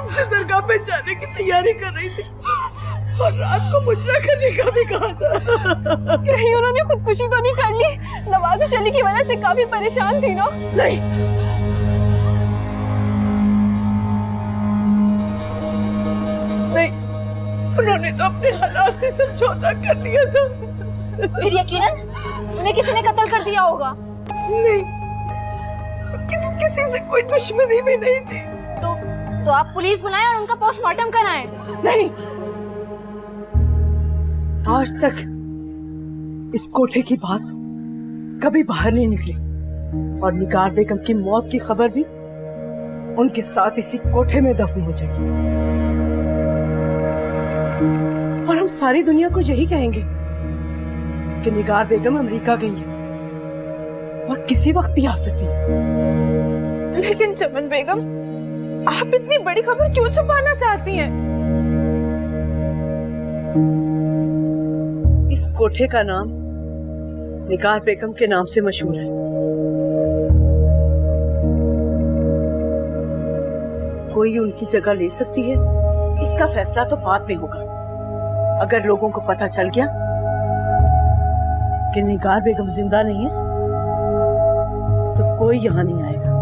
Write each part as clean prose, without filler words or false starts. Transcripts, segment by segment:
शाम से दरगाह पे जाने की तैयारी कर रही थी और रात को मुजरा करने का भी कहा था। कहीं उन्होंने खुदकुशी तो नहीं कर ली? नवाज शली की वजह से काफी परेशान थी ना? नहीं, नहीं, उन्होंने तो अपने हालात से समझौता कर लिया था। फिर यकीनन उन्हें किसी ने कत्ल कर दिया होगा। नहीं, उनकी तो किसी से कोई दुश्मनी भी नहीं थी। तो आप पुलिस बुलाएं और उनका पोस्टमार्टम कराएं। नहीं, आज तक इस कोठे की बात कभी बाहर नहीं निकली और निगार बेगम की मौत की खबर भी उनके साथ इसी कोठे में दफन हो जाएगी। और हम सारी दुनिया को यही कहेंगे कि निगार बेगम अमेरिका गई है और किसी वक्त भी आ सकती है। लेकिन चमन बेगम, आप इतनी बड़ी खबर क्यों छुपाना चाहती हैं? इस कोठे का नाम निगार बेगम के नाम से मशहूर है। कोई उनकी जगह ले सकती है, इसका फैसला तो बाद में होगा। अगर लोगों को पता चल गया कि निगार बेगम जिंदा नहीं है तो कोई यहां नहीं आएगा।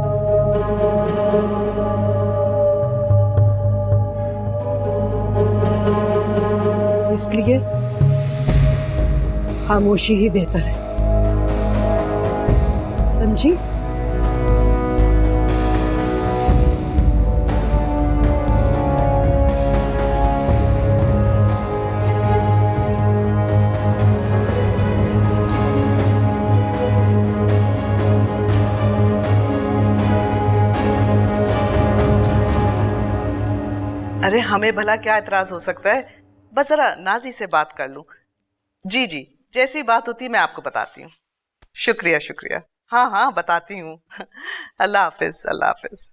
इसलिए खामोशी ही बेहतर है, समझी? अरे हमें भला क्या एतराज हो सकता है, बस जरा नाजी से बात कर लूं। जी जी, जैसी बात होती है मैं आपको बताती हूँ। शुक्रिया शुक्रिया, हाँ हाँ बताती हूँ। अल्लाह हाफिज, अल्लाह हाफिज।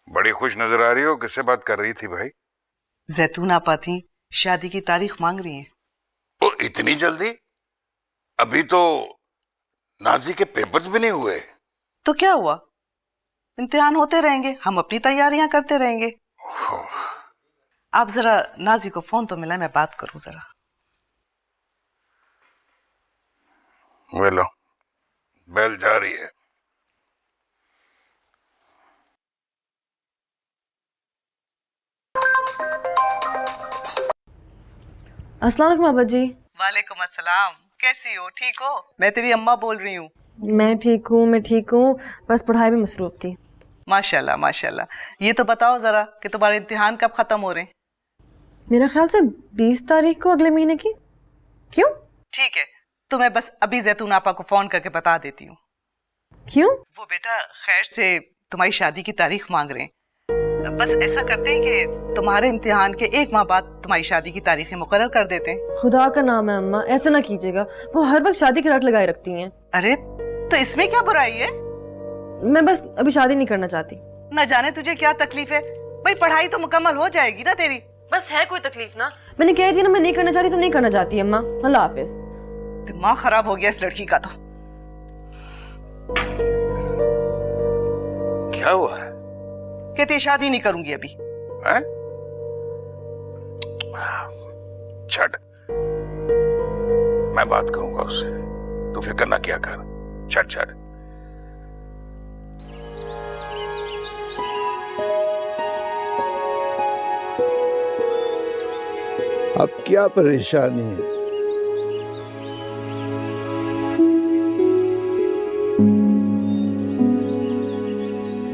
बड़ी खुश नजर आ रही हो, किससे बात कर रही थी भाई? जैतून आपा थी, शादी की तारीख मांग रही हैं। ओ इतनी जल्दी? अभी तो नाजी के पेपर्स भी नहीं हुए। तो क्या हुआ, इम्तिहान होते रहेंगे, हम अपनी तैयारियां करते रहेंगे। आप जरा नाजी को फोन तो मिला, मैं बात करूं जरा। वेलो, बेल जा रही है। अस्सलाम वालेकुम बाबा जी। वालेकुम अस्सलाम, कैसी हो, ठीक हो? मैं तेरी अम्मा बोल रही हूँ। मैं ठीक हूँ, बस पढ़ाई में मसरूफ थी। माशाल्लाह माशाल्लाह। ये तो बताओ जरा कि तुम्हारे इम्तिहान कब खत्म हो रहे हैं? मेरा ख्याल से 20 तारीख को, अगले महीने की। क्यों? ठीक है, तो मैं बस अभी जैतून आपा को फोन करके बता देती हूँ। क्यों? वो बेटा खैर से तुम्हारी शादी की तारीख मांग रहे हैं। बस ऐसा करते हैं कि तुम्हारे इम्तिहान के 1 माह बाद तुम्हारी शादी की तारीखें मुकर्रर कर देते हैं। खुदा का नाम है अम्मा, ऐसा ना कीजिएगा, वो हर वक्त शादी की रट लगाए रखती हैं। अरे तो इसमें क्या बुराई है? मैं बस अभी शादी नहीं करना चाहती। न जाने तुझे क्या तकलीफ है भाई, पढ़ाई तो मुकम्मल हो जाएगी ना तेरी। बस है कोई तकलीफ ना? मैंने कह दिया ना, मैं नहीं करना चाहती तो नहीं करना चाहती अम्मा। अल्लाह हाफिज। दिमाग खराब हो गया इस लड़की का तो। क्या हुआ है? कहती है शादी नहीं करूंगी अभी। हैं? छड़, मैं बात करूंगा उससे, तू फिक्र ना किया कर। छड़ छड़। अब क्या परेशानी है?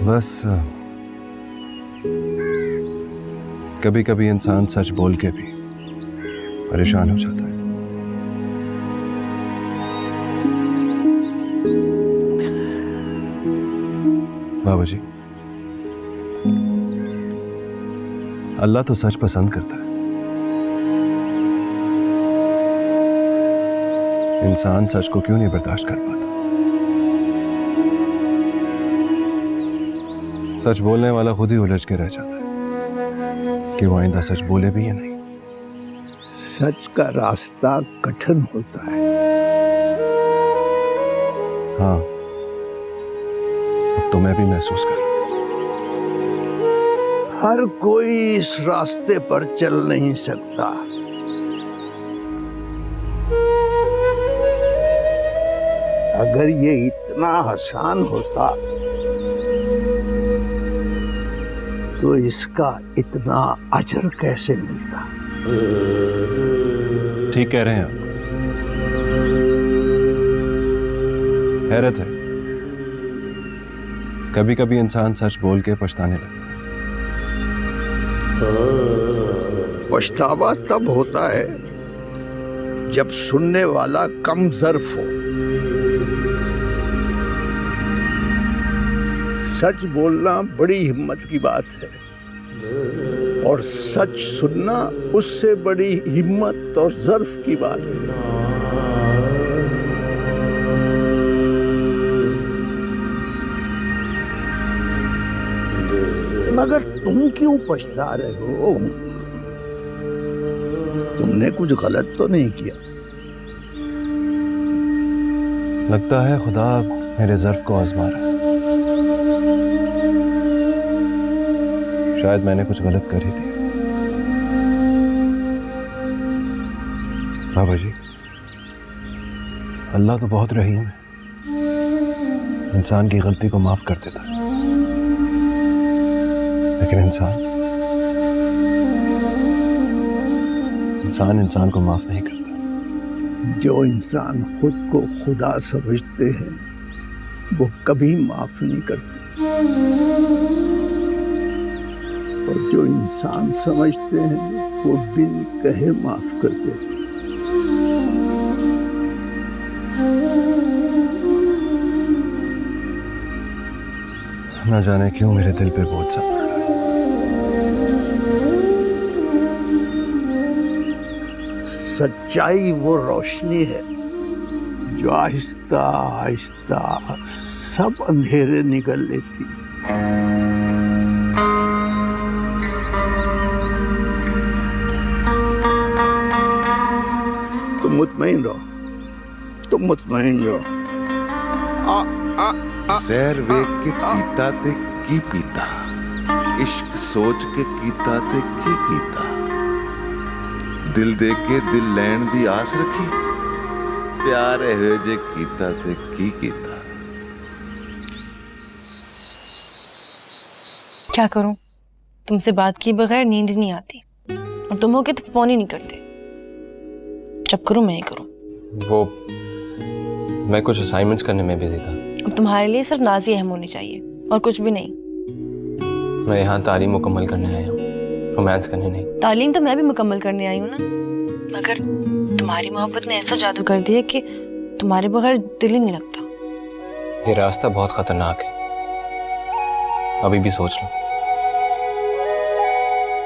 बस कभी कभी इंसान सच बोल के भी परेशान हो जाता है। बाबा जी, अल्लाह तो सच पसंद करता है, इंसान सच को क्यों नहीं बर्दाश्त कर पाता? सच बोलने वाला खुद ही उलझ के रह जाता है कि वो आइंदा सच बोले भी या नहीं। सच का रास्ता कठिन होता है। हाँ, अब तो मैं भी महसूस कर रहा हूं। हर कोई इस रास्ते पर चल नहीं सकता। अगर ये इतना आसान होता तो इसका इतना अजर कैसे मिलता। ठीक कह रहे हैं आप। हैरत है, कभी कभी इंसान सच बोल के पछताने लगता है। पछतावा तब होता है जब सुनने वाला कम ज़र्फ हो। सच बोलना बड़ी हिम्मत की बात है और सच सुनना उससे बड़ी हिम्मत और ज़र्फ की बात है। मगर तुम क्यों पछता रहे हो? तुमने कुछ गलत तो नहीं किया। लगता है खुदा मेरे ज़र्फ को आजमा रहा है। शायद मैंने कुछ गलत कर ही दिया। बाबा जी, अल्लाह तो बहुत रहीम है, इंसान की गलती को माफ कर देता है, लेकिन इंसान को माफ नहीं करता। जो इंसान खुद को खुदा समझते हैं वो कभी माफ नहीं करते, और जो इंसान समझते हैं वो बिन कहे माफ कर देते। न जाने क्यों मेरे दिल पे बोझ सा पड़ रहा है। सच्चाई वो रोशनी है जो आहिस्ता आहिस्ता सब अंधेरे निगल लेती है। तुम मुतमईन रहो, तुम मुतमईन रहो। ਜ਼ਹਿਰ ਵੇਖ ਕੇ ਪੀਤਾ ਤੇ ਕੀ ਪੀਤਾ, ਇਸ਼ਕ ਸੋਚ ਕੇ ਕੀਤਾ ਤੇ ਕੀ ਕੀਤਾ, ਦਿਲ ਦੇ ਕੇ ਦਿਲ ਲੈਣ ਦੀ ਆਸ ਰੱਖੀ, ਪਿਆਰ ਇਹੋ ਜੇ ਕੀਤਾ ਤੇ ਕੀ ਕੀਤਾ। क्या करूं, तुमसे बात किए बगैर नींद नहीं आती, और तुम हो के तो फोन ही नहीं करते। जब करूं मैं ही करूं। वो मैं कुछ असाइनमेंट्स करने में बिजी था। अब तुम्हारे लिए सिर्फ नाज़ी अहम होनी चाहिए और कुछ भी नहीं। मैं यहाँ तालीम मुकम्मल करने आया हूँ, रोमांस करने नहीं। तालीम तो मैं भी मुकम्मल करने आई हूँ ना, मगर तुम्हारी मोहब्बत ने ऐसा जादू कर दिया कि तुम्हारे बगैर दिल ही नहीं लगता। ये रास्ता बहुत खतरनाक है, अभी भी सोच लो।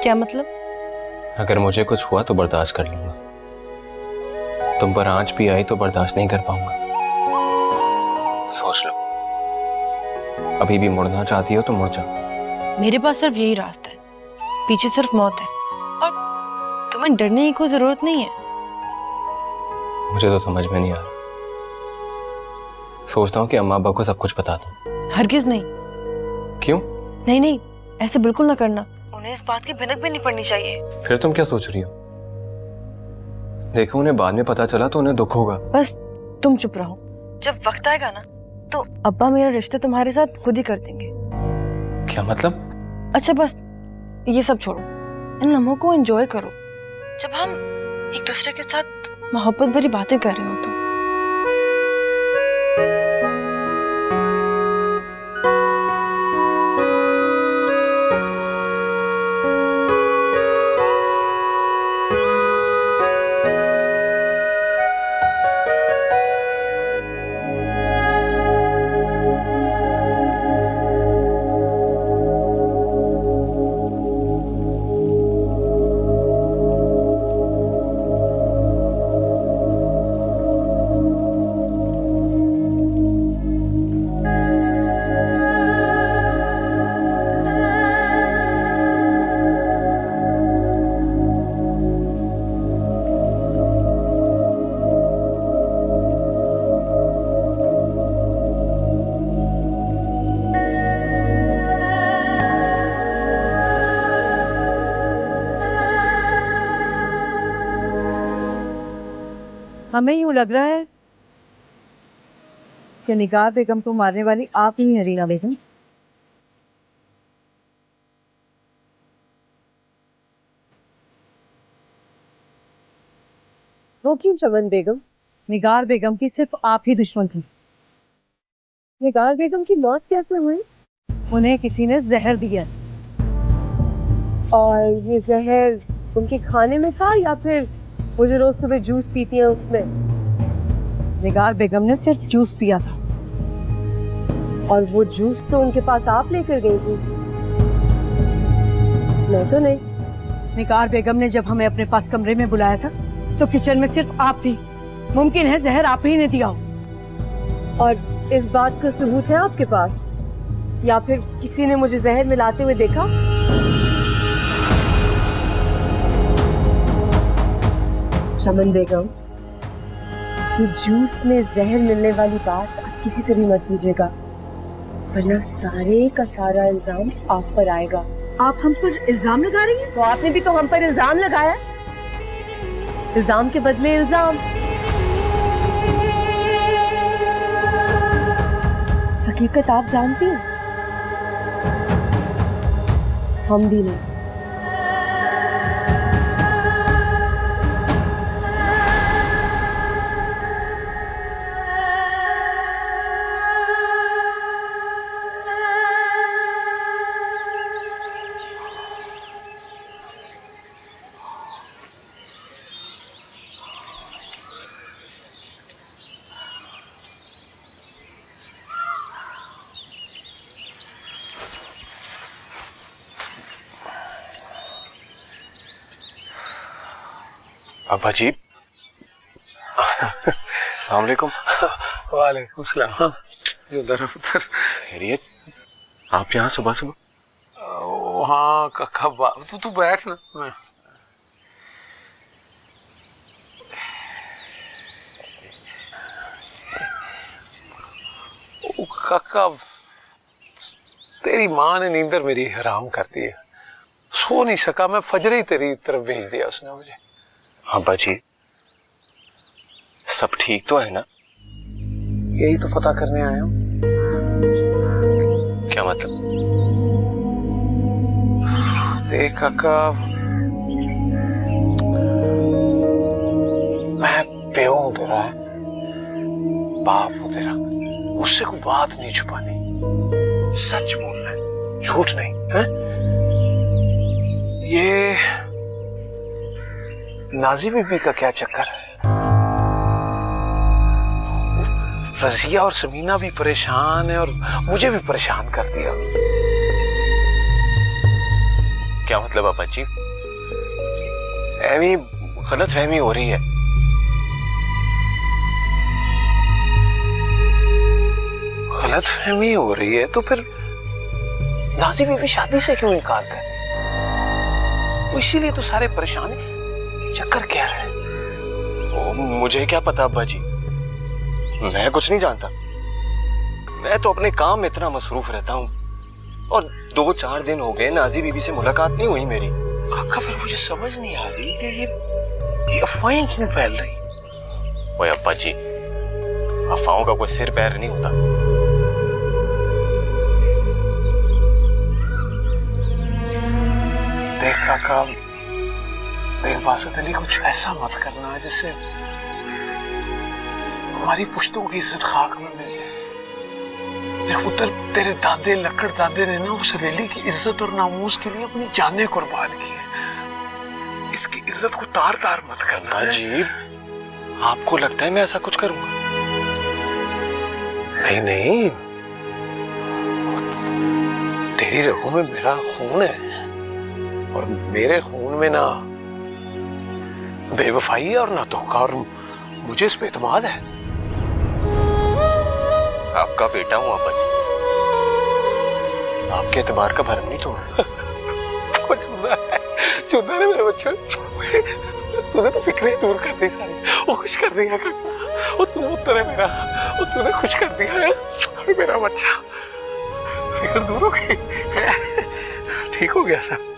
क्या मतलब? अगर मुझे कुछ हुआ तो बर्दाश्त कर लूंगा, तुम पर आंच भी आई तो बर्दाश्त नहीं कर पाऊंगा। सोच लो, अभी भी मुड़ना चाहती हो तो मुड़ जाओ। मेरे पास सिर्फ यही रास्ता है, पीछे सिर्फ मौत है, और तुम्हें डरने की कोई जरूरत नहीं है। मुझे तो समझ में नहीं आ रहा। सोचता हूँ कि अम्मा अब्बा को सब कुछ बता दूं। हरगिज नहीं। क्यों? नहीं नहीं, ऐसे बिल्कुल ना करना, उन्हें इस बात की भनक भी नहीं पड़नी चाहिए। फिर तुम क्या सोच रही हो? देखो, उन्हें बाद में पता चला तो उन्हें दुख होगा। बस तुम चुप रहो, जब वक्त आएगा ना तो अब्बा मेरा रिश्ता तुम्हारे साथ खुद ही कर देंगे। क्या मतलब? अच्छा बस ये सब छोड़ो, इन लम्हों को एंजॉय करो जब हम एक दूसरे के साथ मोहब्बत भरी बातें कर रहे हो। तो हमें यूं लग रहा है कि निगार बेगम को मारने वाली आप ही हैं रीना बेगम। वो क्यों चमन बेगम? निगार बेगम की सिर्फ आप ही दुश्मन थी। निगार बेगम की मौत कैसे हुई? उन्हें किसी ने जहर दिया। और ये जहर उनके खाने में था या फिर वो जो रोज सुबह जूस पीती हैं उसमें? निगार बेगम ने सिर्फ जूस पिया था। और वो जूस तो उनके पास आप लेकर गई थी, मैं तो नहीं। निगार बेगम ने जब हमें अपने पास कमरे में बुलाया था तो किचन में सिर्फ आप थी। मुमकिन है जहर आप ही ने दिया हो। और इस बात का सबूत है आपके पास या फिर किसी ने मुझे जहर मिलाते हुए देखा? चमन बेगम, ये जूस में जहर मिलने वाली बात आप किसी से भी मत कीजिएगा, वरना सारे का सारा इल्जाम आप पर आएगा। आप हम पर इल्जाम लगा रही हैं? तो आपने भी तो हम पर इल्जाम लगाया। इल्जाम के बदले इल्जाम। हकीकत आप जानती हैं, हम भी नहीं। अब्बा जी। अस्सलाम वालेकुम। वालेकुम सलाम। उधर उधर खैरियत? आप यहाँ सुबह सुबह? हाँ काका, तू बैठ ना। मैं काका, तेरी माँ ने नींदर मेरी हराम कर दी है, सो नहीं सका मैं, फजर ही तेरी तरफ भेज दिया उसने मुझे। अब्बा जी सब ठीक तो है ना? यही तो पता करने आया हूँ। क्या मतलब? देख काका, मैं प्यो हूं तेरा, बाप हूं तेरा, मुझसे कोई बात नहीं छुपानी, सच बोलना है, झूठ नहीं है? ये नाजी बीबी का क्या चक्कर है? रजिया और समीना भी परेशान है और मुझे भी परेशान कर दिया। क्या मतलब अब्बा जी? ऐवी गलत फहमी हो रही है। गलत फहमी हो रही है तो फिर नाजी बीबी शादी से क्यों इनकार कर रही? इसीलिए तो सारे परेशान हैं। चक्कर क्या है? ओ, मुझे क्या पता अब्बा जी, मैं कुछ नहीं जानता। मैं तो अपने काम में इतना मसरूफ रहता हूँ और 2-4 दिन हो गए नाजी बीबी से मुलाकात नहीं हुई मेरी। काका फिर मुझे समझ नहीं आ रही कि ये अफवाहें क्यों फैल रही? ओए अब्बा जी, अफवाहों का कोई सिर पैर नहीं होता। देख काका, देख बासत अली, कुछ ऐसा मत करना जिससे हमारी पुश्तों की इज्जत खाक में मिल जाए। देख पुत्र, तेरे दादे लकड़ दादे ने ना उस हवेली की इज्जत और नामूस के लिए अपनी जानें कुर्बान की है। इसकी इज्जत को तार तार मत करना। अजीब, आपको लगता है मैं ऐसा कुछ करूंगा? नहीं नहीं, तेरी रगों में मेरा खून है और मेरे खून में ना बेवफाई है और ना धोखा, और मुझे इस पे एतमाद है। आपका बेटा हूं अब्बा जी, आपके एतबार का भरम नहीं तोड़। चुना ने मेरे बच्चे, तूने तो फिक्र ही दूर कर दी सारी, वो खुश कर दिया काका, वो तू पुत्र है मेरा, वो तूने खुश कर दिया है मेरा बच्चा, फिक्र दूर हो गई, ठीक हो गया सब।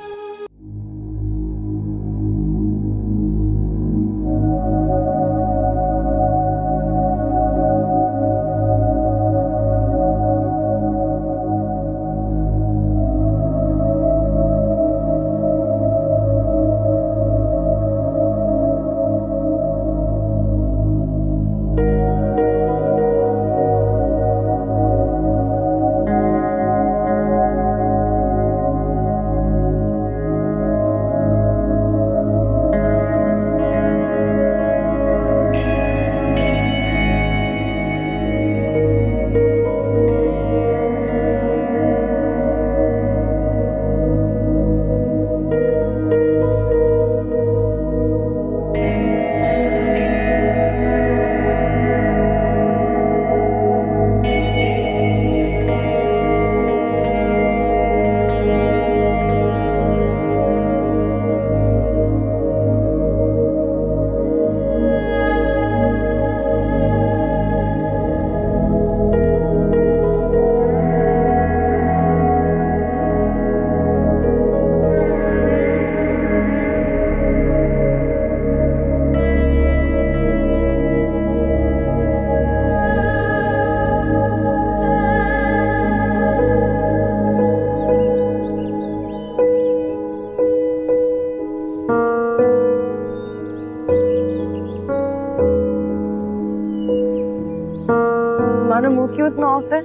इतना ऑफ है?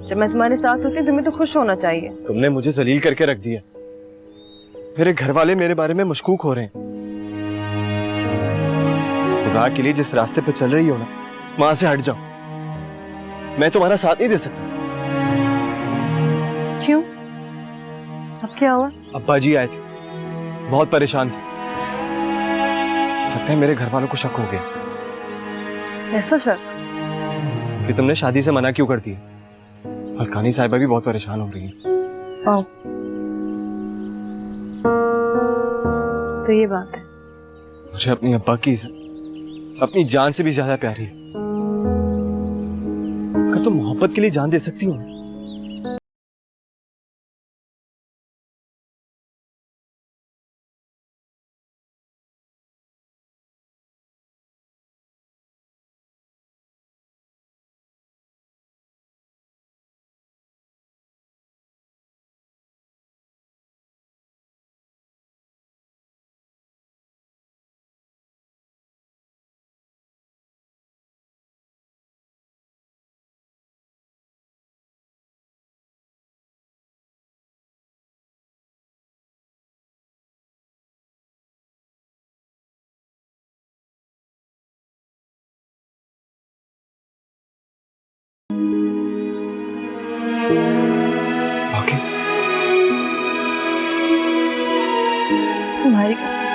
जब मैं तुम्हारे साथ होती हूँ तुम्हें तो खुश होना चाहिए। तुमने मुझे जलील करके रख दिया। मेरे घर वाले मेरे बारे में मशकूक हो रहे हैं। खुदा के लिए जिस रास्ते पे चल रही हो ना, वहां से हट जाओ। मैं तुम्हारा साथ नहीं दे सकता। क्यों? अब क्या हुआ? अब्बा जी आए थे, बहुत परेशान थे। लगता है मेरे घर वालों को शक हो गया। ऐसा शक? कि तुमने शादी से मना क्यों कर दिया। फरकानी साहिबा भी बहुत परेशान हो रही है। आओ। तो ये बात है। मुझे अपनी अब्बा की इज्जत अपनी जान से भी ज्यादा प्यारी है। अगर तुम मोहब्बत के लिए जान दे सकती हो, तुम्हारी कसम।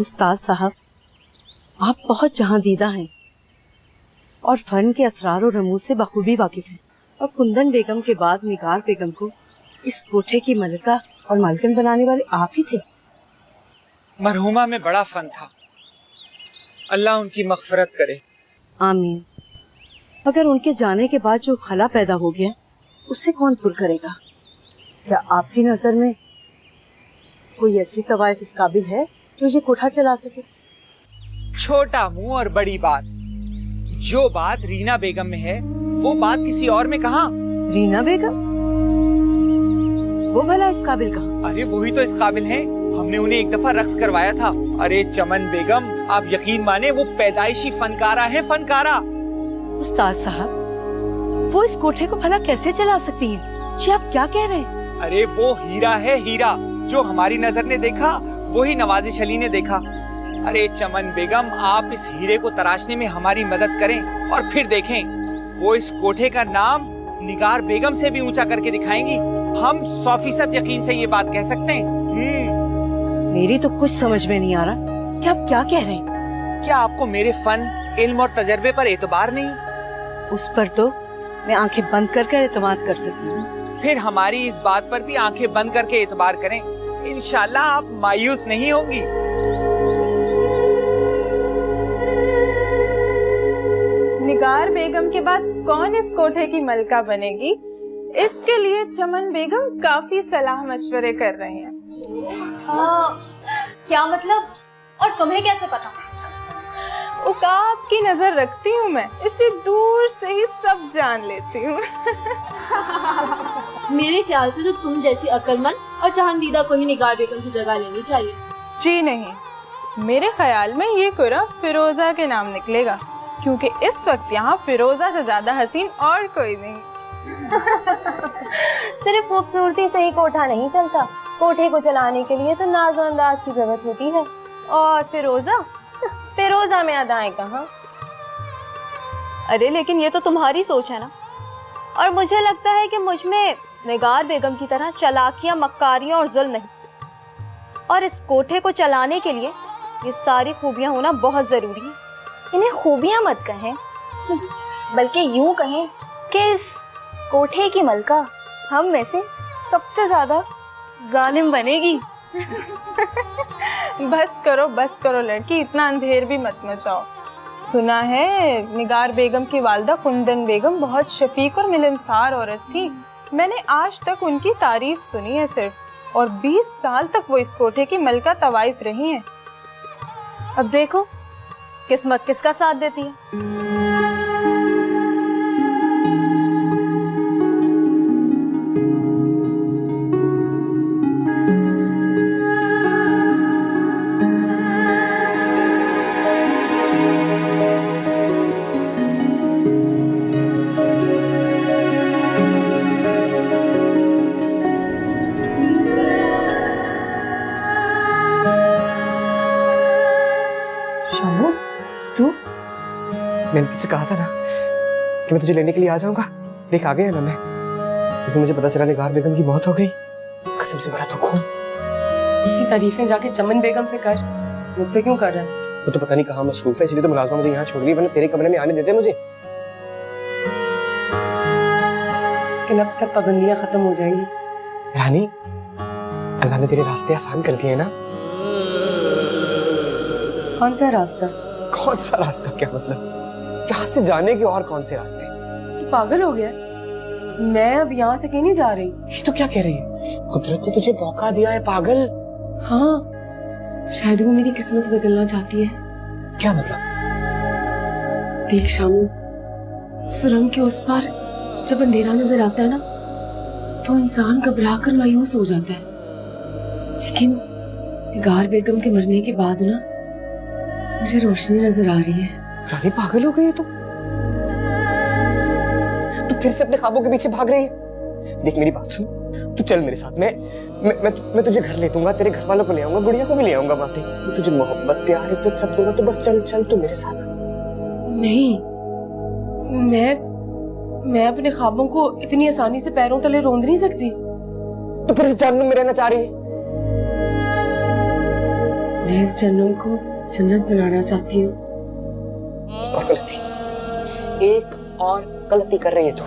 उस्ताद साहब, आप बहुत जहांदीदा हैं और फन के असरार और रमूज से बखूबी वाकिफ हैं। और कुंदन बेगम के बाद निगार बेगम को इस कोठे की मलिका और मालकिन बनाने वाले आप ही थे। मरहुमा में बड़ा फन था, अल्लाह उनकी मग़फ़िरत करे। आमीन। मगर उनके जाने के बाद जो खला पैदा हो गया उसे कौन पुर करेगा? क्या आपकी नजर में कोई ऐसी तवाइफ इस काबिल है जो ये कोठा चला सके? छोटा मुंह और बड़ी बात। जो बात रीना बेगम में है वो बात किसी और में कहाँ? रीना बेगम? वो भला इस काबिल कहाँ? अरे वही तो इस काबिल हैं। हमने उन्हें एक दफा रक्स करवाया था। अरे चमन बेगम, आप यकीन माने वो पैदाइशी फनकारा है, फनकारा। उस्ताद साहब, वो इस कोठे को भला कैसे चला सकती हैं? ये आप क्या कह रहे हैं? अरे वो हीरा है, हीरा। जो हमारी नजर ने देखा वही नवाजिश अली ने देखा। अरे चमन बेगम, आप इस हीरे को तराशने में हमारी मदद करें और फिर देखें वो इस कोठे का नाम निगार बेगम से भी ऊंचा करके दिखाएंगी। हम 100% यकीन से ये बात कह सकते हैं। मेरी तो कुछ समझ में नहीं आ रहा कि आप क्या कह रहे हैं। क्या आपको मेरे फन, इल्म और तजर्बे पर एतबार नहीं? उस पर तो मैं आंखें बंद करके एतमाद कर सकती हूँ। फिर हमारी इस बात पर भी आंखें बंद करके एतबार करें। इंशाल्लाह आप मायूस नहीं होंगी। निगार बेगम के बाद कौन इस कोठे की मलका बनेगी, इसके लिए चमन बेगम काफी सलाह मशवरे कर रहे हैं। क्या मतलब? और तुम्हें कैसे पता? उकाब की नजर रखती हूँ मैं, इसलिए दूर से ही सब जान लेती हूँ। मेरे ख्याल से तो तुम जैसी अक्लमंद और जहांदीदा को ही निगार बेगम की जगह लेनी चाहिए। जी नहीं, मेरे ख्याल में ये कुरा फिरोजा के नाम निकलेगा, क्योंकि इस वक्त यहाँ फिरोजा से ज्यादा हसीन और कोई नहीं। सिर्फ खूबसूरती से ही कोठा नहीं चलता, कोठे को चलाने के लिए तो नाज़ो अंदाज की जरूरत होती है। और फिरोजा, फिरोजा में अदाएं कहाँ? अरे लेकिन ये तो तुम्हारी सोच है ना, और मुझे लगता है कि मुझ में निगार बेगम की तरह चालाकियां, मक्कारियां और जुल्म नहीं। और इस कोठे को चलाने के लिए ये सारी खूबियां होना बहुत जरूरी है। इन्हें खूबियां मत कहें, बल्कि यूं कहें कि इस कोठे की मलका हम में से सबसे ज्यादा जालिम बनेगी। बस करो लड़की, इतना अंधेर भी मत मचाओ। सुना है निगार बेगम की वालदा कुंदन बेगम बहुत शफीक और मिलनसार औरत थी। मैंने आज तक उनकी तारीफ सुनी है सिर्फ, और 20 साल तक वो इस कोठे की मलका तवाइफ रही हैं। अब देखो किस्मत किसका साथ देती है। मैंने तुझसे कहा था ना कि मैं तुझे लेने के लिए आ जाऊंगा। देख आ गया ना मैं, लेकिन मुझे पता चला निगार बेगम की मौत हो गई। कसम से बड़ा दुख हुआ। इसकी तारीफें जाके चमन बेगम से कर, मुझसे क्यों कर रहा है? वो तो पता नहीं कहाँ मसरूफ है, इसलिए तो मुलाजमा मुझे यहाँ छोड़ गई, वरना तेरे कमरे में आने देते मुझे। लेकिन अब सब पाबंदियां खत्म हो जाएंगी। रानी, अल्लाह ने तेरे रास्ते आसान कर दिए ना। कौन सा रास्ता? कौन सा रास्ता? क्या मतलब? यहाँ से जाने के और कौन से रास्ते? तू पागल हो गया? मैं अब यहाँ से कहीं नहीं जा रही। ये तो क्या कह रही है? कुदरत ने तुझे मौका दिया है पागल। हाँ, शायद वो मेरी किस्मत बदलना चाहती है। क्या मतलब? देख शामू, सुरंग के उस पार जब अंधेरा नजर आता है ना, तो इंसान घबरा कर मायूस हो जाता है। लेकिन निगार बेगम के मरने के बाद ना मुझे रोशनी नजर आ रही है। रानी पागल हो गई है तू? तू फिर से अपने ख्वाबों के पीछे भाग रही है। देख मेरी बात सुन, तू चल मेरे साथ। मैं तुझे घर ले दूंगा, तेरे घर वालों को ले आऊंगा, गुड़िया को भी ले आऊंगा। बातें मैं तुझे मोहब्बत प्यार इज्जत सब दूंगा, तो बस चल चल तू मेरे साथ। नहीं, मैं अपने ख्वाबों को इतनी आसानी से पैरों तले रोंद नहीं सकती। तो फिर इस जहन्नुम में रहना चाह रही है? मैं इस जन्नम को जन्नत बनाना चाहती हूँ। और गलती, एक और गलती कर रही है तू।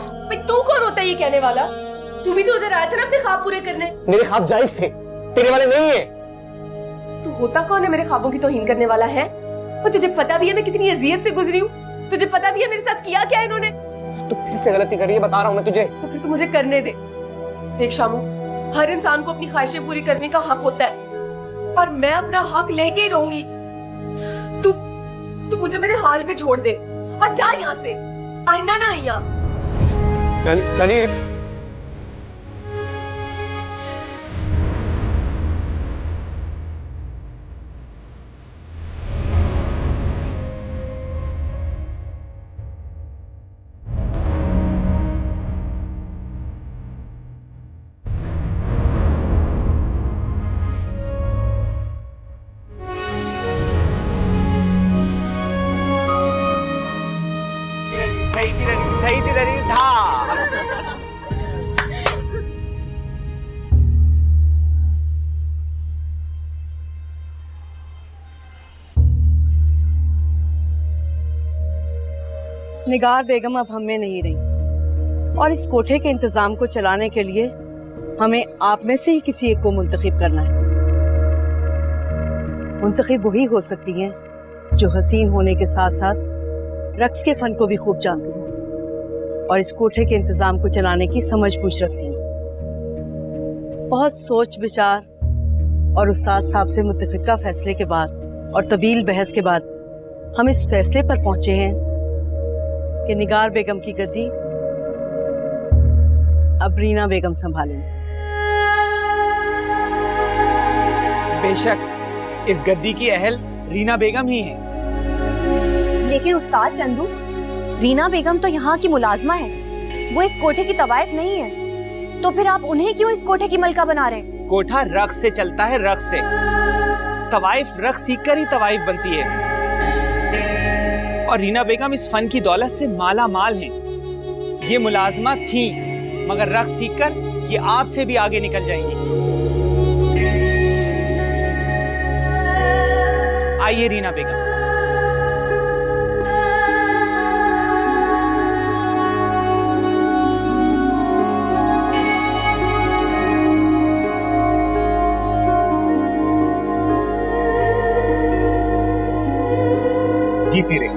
तू कौन होता है ये कहने वाला? तू भी तो उधर आया था ना अपने ख्वाब पूरे करने। मेरे ख्वाब जायज थे, तेरे वाले नहीं है। तू होता कौन है मेरे ख्वाबों की तौहीन करने वाला है? और तुझे पता भी है मैं कितनी अजियत से गुजरी हूँ? तुझे पता भी है मेरे साथ किया क्या इन्होंने? तू फिर से गलती कर रही है, बता रहा हूँ मैं तुझे। तो फिर तू मुझे करने दे। देख शामू, हर इंसान को अपनी ख्वाहिशें पूरी करने का हक होता है, और मैं अपना हक लेके ही रहूंगी। तू मुझे मेरे हाल पे छोड़ दे और जा यहाँ से। आइंदा ना यहाँ। रानी, निगार बेगम अब हम में नहीं रही, और इस कोठे के इंतजाम को चलाने के लिए हमें आप में से ही किसी एक को मुंतखब करना है। मुंतखब वही हो सकती हैं जो हसीन होने के साथ साथ रक्स के फन को भी खूब जानती हैं और इस कोठे के इंतजाम को चलाने की समझ बूझ रखती हैं। बहुत सोच विचार और उस्ताद साहब से मुत्तफिका फैसले के बाद और तवील बहस के बाद हम इस फैसले पर पहुंचे हैं कि निगार बेगम की गद्दी अब रीना बेगम संभालेंगी। बेशक इस गद्दी की अहल रीना बेगम ही है। लेकिन उस्ताद चंदू, रीना बेगम तो यहाँ की मुलाजमा है, वो इस कोठे की तवाइफ नहीं है, तो फिर आप उन्हें क्यों इस कोठे की मलका बना रहे हैं? कोठा रक्स से चलता है, रक्स से। तवाइफ रक्स सीखकर ही तवाइफ बनती है, और रीना बेगम इस फन की दौलत से माला माल हैं। ये मुलाजमा थी, मगर रक्स सीखकर ये आपसे भी आगे निकल जाएंगी। आइए रीना बेगम। जीती रही।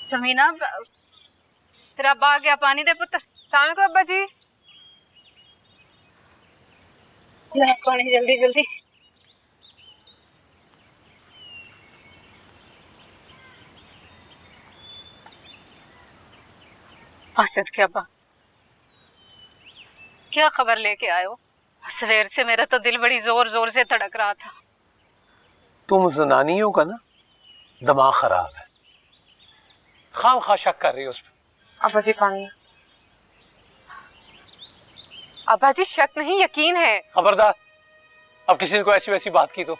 समीना, तेरा अब्बा आ गया, पानी दे पुत्र। सामने को अब्बा जी। पानी जल्दी जल्दी। आसिद के अब्बा, क्या खबर लेके आए हो? सवेर से मेरा तो दिल बड़ी जोर जोर से धड़क रहा था। तुम जनानियों का ना दिमाग खराब है, खाम खा शक कर रही है उस पर। अब्बा जी पानी। अब्बा जी शक नहीं यकीन है। खबरदार, अब किसी ने कोई ऐसी वैसी बात की तो।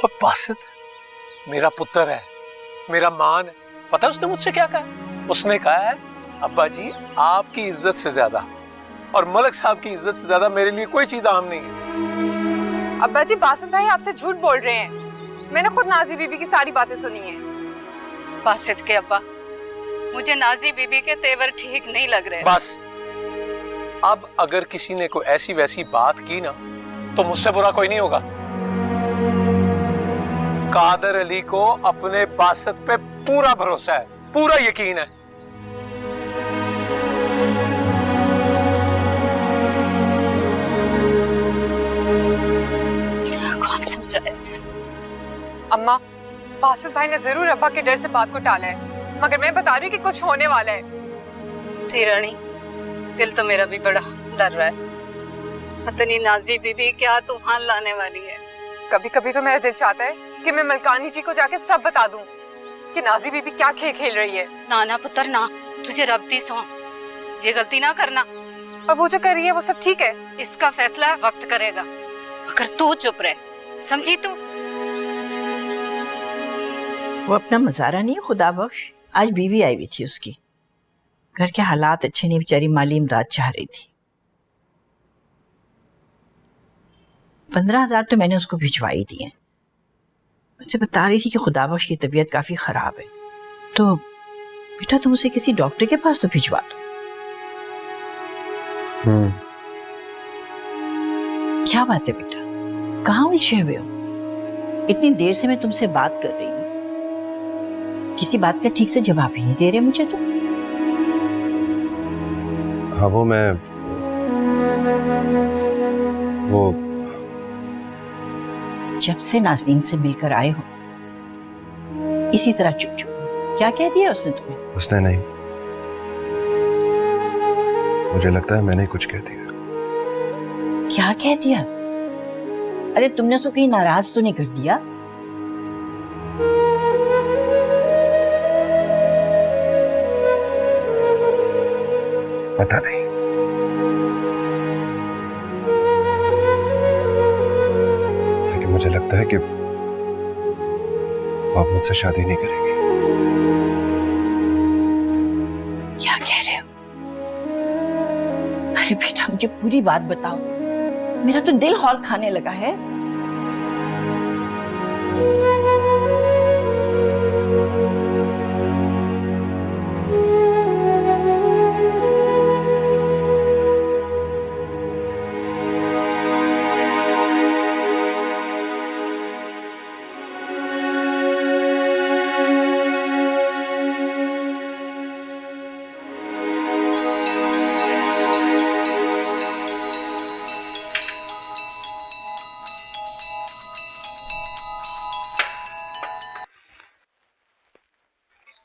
और बासित मेरा पुत्र है, मेरा मान है। पता है उसने मुझसे क्या कहा? उसने कहा है अब्बा जी आपकी इज्जत से ज्यादा और मलक साहब की इज्जत से ज्यादा मेरे लिए कोई चीज अहम नहीं है। अब्बा जी बासित भाई आपसे झूठ बोल रहे हैं। मैंने खुद नाजी बीबी की सारी बातें सुनी हैं। बासित के अब्बा, मुझे नाजी बीबी के तेवर ठीक नहीं लग रहे। बस अब अगर किसी ने कोई ऐसी वैसी बात की ना तो मुझसे बुरा कोई नहीं होगा। कादर अली को अपने बासित पे पूरा भरोसा है, पूरा यकीन है। कौन समझाए? अम्मा, बासित भाई ने जरूर अब्बा के डर से बात को टाला है, मगर मैं बता रही हूँ कि कुछ होने वाला है। धीरानी, दिल तो मेरा भी बड़ा डर रहा है। पता नहीं नाजी बीबी क्या तूफान लाने वाली है। कभी कभी तो मेरा दिल चाहता है कि मैं मलकानी जी को जाके सब बता दूं कि नाजी बीबी क्या खेल खेल रही है। ना ना पुत्र ना, तुझे रब दी सौं, ये गलती ना करना। और वो जो कर रही है वो सब ठीक है? इसका फैसला वक्त करेगा, मगर तू चुप रहे, समझी तू? वो अपना मजारा नहीं, खुदा बख्श। आज बीवी आई हुई थी उसकी, घर के हालात अच्छे नहीं, बेचारी माली इमदाद चाह रही थी। 15,000 तो मैंने उसको भिजवाई दिए। मुझसे बता रही थी कि खुदा बख्श की तबीयत काफी खराब है, तो बेटा तुम उसे किसी डॉक्टर के पास तो भिजवा दो। क्या बात है बेटा, कहाँ उलझे हुए हो? इतनी देर से मैं तुमसे बात कर रही हूँ, किसी बात का ठीक से जवाब ही नहीं दे रहे मुझे तो। हाँ वो जब से नाज़नीन से मिलकर आए हो इसी तरह चुप चुप। क्या कह दिया उसने तुम्हें? उसने नहीं, मुझे लगता है मैंने कुछ कह दिया। क्या कह दिया? अरे तुमने उसको कहीं नाराज तो नहीं कर दिया? पता नहीं, लेकिन मुझे लगता है कि वो अब मुझसे शादी नहीं करेगी। क्या कह रहे हो? अरे बेटा मुझे पूरी बात बताओ, मेरा तो दिल हौल खाने लगा है।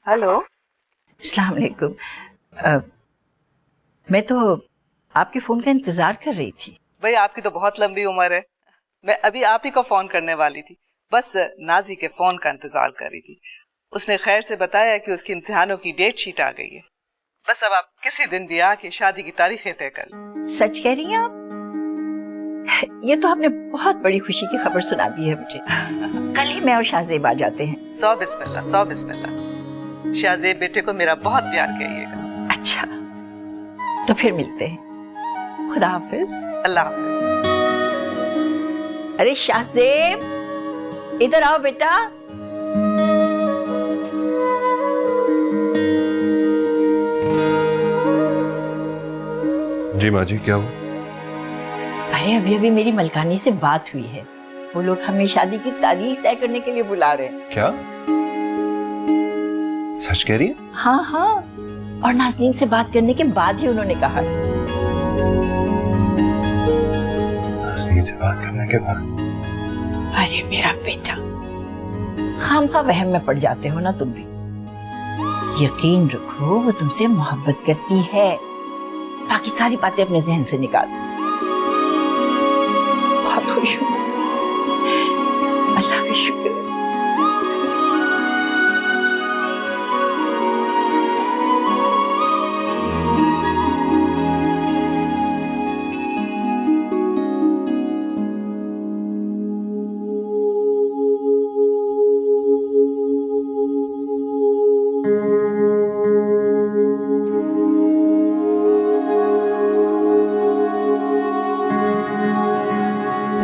हेलो, अस्सलाम वालेकुम। मैं तो आपके फोन का इंतजार कर रही थी। भाई आपकी तो बहुत लंबी उम्र है, मैं अभी आप ही को फोन करने वाली थी, बस नाजी के फोन का इंतजार कर रही थी। उसने खैर से बताया कि उसकी इम्तिहानों की डेट शीट आ गई है, बस अब आप किसी दिन भी आके शादी की तारीखें तय कर लें। सच कह रही हैं आप? ये तो आपने बहुत बड़ी खुशी की खबर सुना दी है मुझे। कल ही मैं और शाहजेब आ जाते हैं। 100 बिस्मिल्लाह, 100 बिस्मिल्लाह। शाहजेब बेटे को मेरा बहुत प्यार कहिएगा। अच्छा, तो फिर मिलते हैं। खुदा हाफिज। अल्लाह हाफिज। अरे शाहजेब, इधर आओ बेटा। जी माँ जी, क्या हुआ? अरे अभी अभी मेरी मलकानी से बात हुई है, वो लोग हमें शादी की तारीख तय करने के लिए बुला रहे हैं। क्या सच कह रही है? हाँ हाँ, और नाज़नीन से बात करने के बाद ही उन्होंने कहा। नाज़नीन से बात करने के बाद? अरे मेरा बेटा, खामखा वहम में पड़ जाते हो ना तुम भी। यकीन रखो वो तुमसे मोहब्बत करती है, बाकी सारी बातें अपने जहन से निकाल दो। बहुत खुश हूँ, अल्लाह का शुक्र है।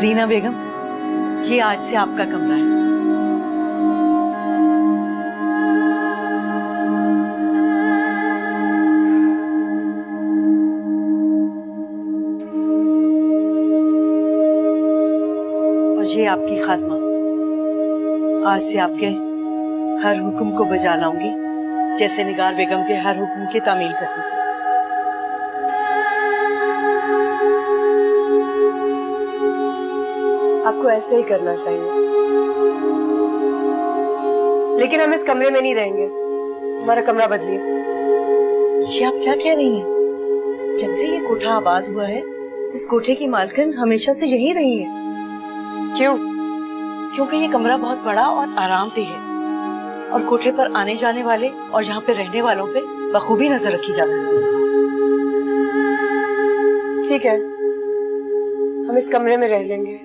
रीना बेगम, ये आज से आपका कमरा है। और ये आपकी खात्मा, आज से आपके हर हुक्म को बजा लाऊंगी, जैसे निगार बेगम के हर हुक्म की तामील करती थी। आपको ऐसे ही करना चाहिए, लेकिन हम इस कमरे में नहीं रहेंगे। हमारा कमरा बदलिए। ये आप क्या कह रही हैं? जब से ये कोठा आबाद हुआ है, इस कोठे की मालकिन हमेशा से यही रही है। क्यों? क्योंकि ये कमरा बहुत बड़ा और आरामदेह है और कोठे पर आने जाने वाले और यहाँ पे रहने वालों पे बखूबी नजर रखी जा सकती है। ठीक है, हम इस कमरे में रह लेंगे,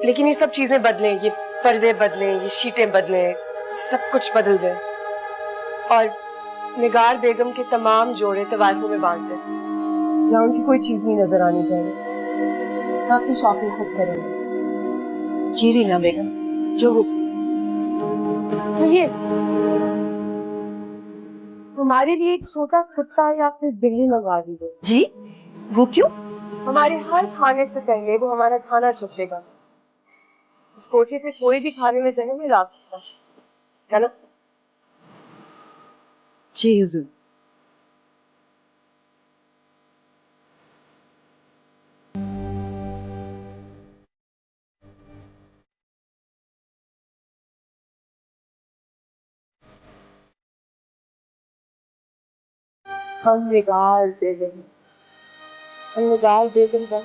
लेकिन ये सब चीजें बदलें, ये पर्दे बदलें, ये शीटें बदलें, सब कुछ बदल दें और निगार बेगम के तमाम जोड़े तवाइफों में बांध दें। यहाँ उनकी कोई चीज नहीं नजर आनी चाहिए। आपकी शॉपिंग खुद करेंगे। जी रीना बेगम, जो ये हमारे लिए एक छोटा कुत्ता या फिर बिल्ली मंगवा दीजिए। जी, वो क्यों? हमारे हर खाने से पहले वो हमारा खाना चखेगा। इस कोठे पे कोई भी खाने में जहर नहीं ला सकता, है ना? जी हुजूर। हम निगार बेगम, हम निगार बेगम का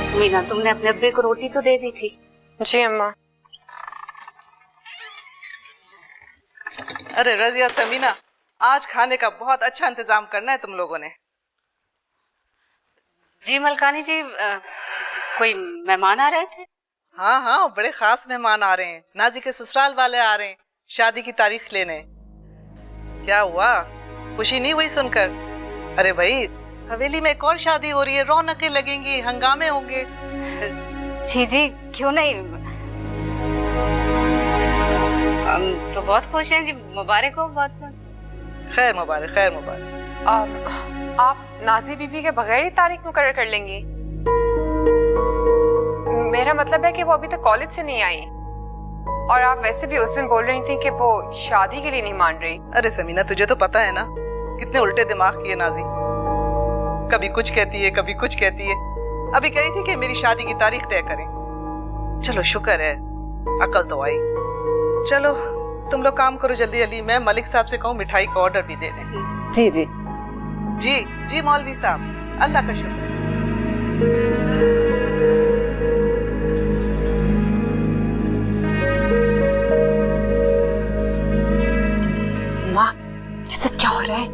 सुमीना, तुमने अपने अब्बे को रोटी तो दे दी थी? जी अम्मा। अरे रजिया, समीना, आज खाने का बहुत अच्छा इंतजाम करना है तुम लोगों ने। जी मलकानी जी, कोई मेहमान आ रहे थे? हाँ हाँ, बड़े खास मेहमान आ रहे हैं। नाजी के ससुराल वाले आ रहे हैं शादी की तारीख लेने। क्या हुआ, खुशी नहीं हुई सुनकर? अरे भाई, हवेली में एक और शादी हो रही है, रौनकें लगेंगी, हंगामे होंगे। जी जी, क्यों नहीं, हम तो बहुत खुश हैं जी। मुबारक हो, बहुत बहुत। खैर मुबारक, खैर मुबारक। आप नाजी बीबी के बगैर ही तारीख मुकर्रर कर लेंगी? मेरा मतलब है कि वो अभी तक कॉलेज से नहीं आई, और आप वैसे भी उस दिन बोल रही थी कि वो शादी के लिए नहीं मान रही। अरे समीना, तुझे तो पता है ना कितने उल्टे दिमाग की है नाजी। कभी कुछ कहती है, कभी कुछ कहती है। अभी कह रही थी कि मेरी शादी की तारीख तय करें। चलो शुक्र है अकल तो आई। चलो तुम लोग काम करो जल्दी जल्दी, मैं मलिक साहब से कहूँ मिठाई का ऑर्डर भी दे दें। जी जी जी जी मौलवी साहब, अल्लाह का शुक्र। माँ, ये सब क्या हो रहा है?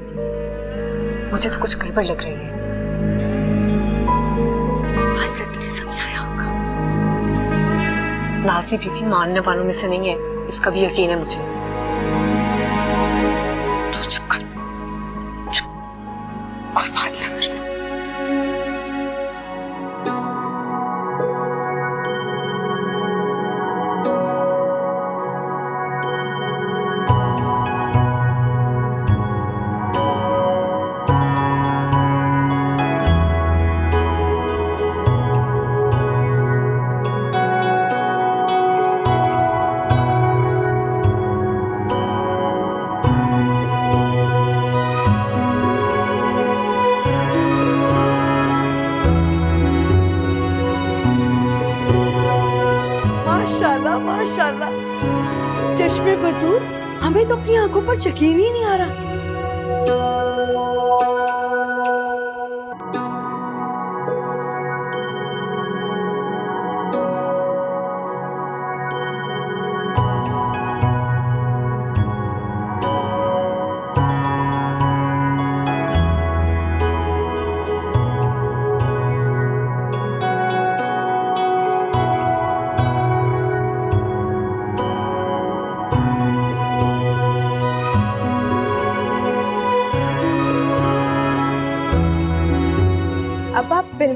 मुझे तो कुछ गड़बड़ लग रही है। हसद ने समझाया होगा। नाजी बीबी मानने वालों में से नहीं है, इसका भी यकीन है मुझे। तू चुप कर, चुप, कोई बात ना करना। माशाल्लाह माशाल्लाह, चश्मे बदूर, हमें तो अपनी आंखों पर यकीन ही नहीं आ रहा।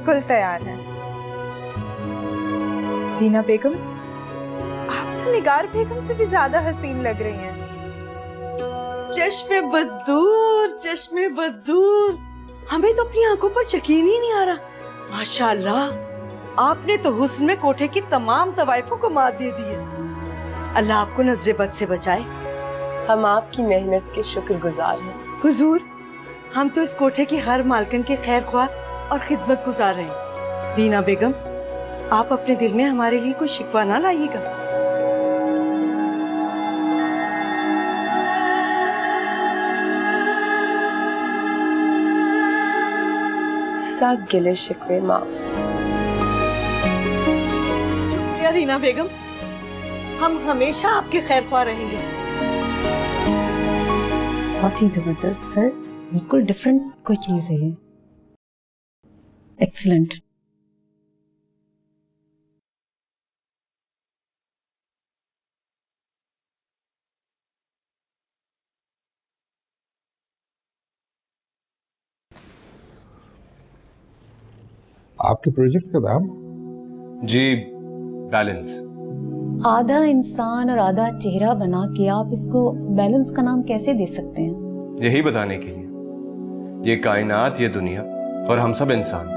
बिल्कुल तैयार हैं। रीना बेगम, आप तो निगार बेगम से भी ज्यादा हसीन लग रही हैं। चश्मे बदूर, हमें तो अपनी आंखों पर यकीन ही नहीं आ रहा। माशाल्लाह, आपने तो हुस्न में कोठे की तमाम तवाइफों को मात दे दी है। अल्लाह आपको नजरे बद से बचाए। हम आपकी मेहनत के शुक्रगुजार हैं। हुजूर, हम तो इस कोठे की हर मालकिन के खैर ख्वाह और खिदमत गुजार रहे हैं। रीना बेगम, आप अपने दिल में हमारे लिए कोई शिकवा ना लाइएगा। सब गिले शिकवे माँ। शुक्रिया रीना बेगम, हम हमेशा आपके खैर ख्वाह रहेंगे। बहुत ही जबरदस्त सर, बिल्कुल डिफरेंट कोई चीज है ये। एक्सीलेंट। आपके प्रोजेक्ट का नाम? जी, बैलेंस। आधा इंसान और आधा चेहरा बना के आप इसको बैलेंस का नाम कैसे दे सकते हैं? यही बताने के लिए, ये कायनात, ये दुनिया और हम सब इंसान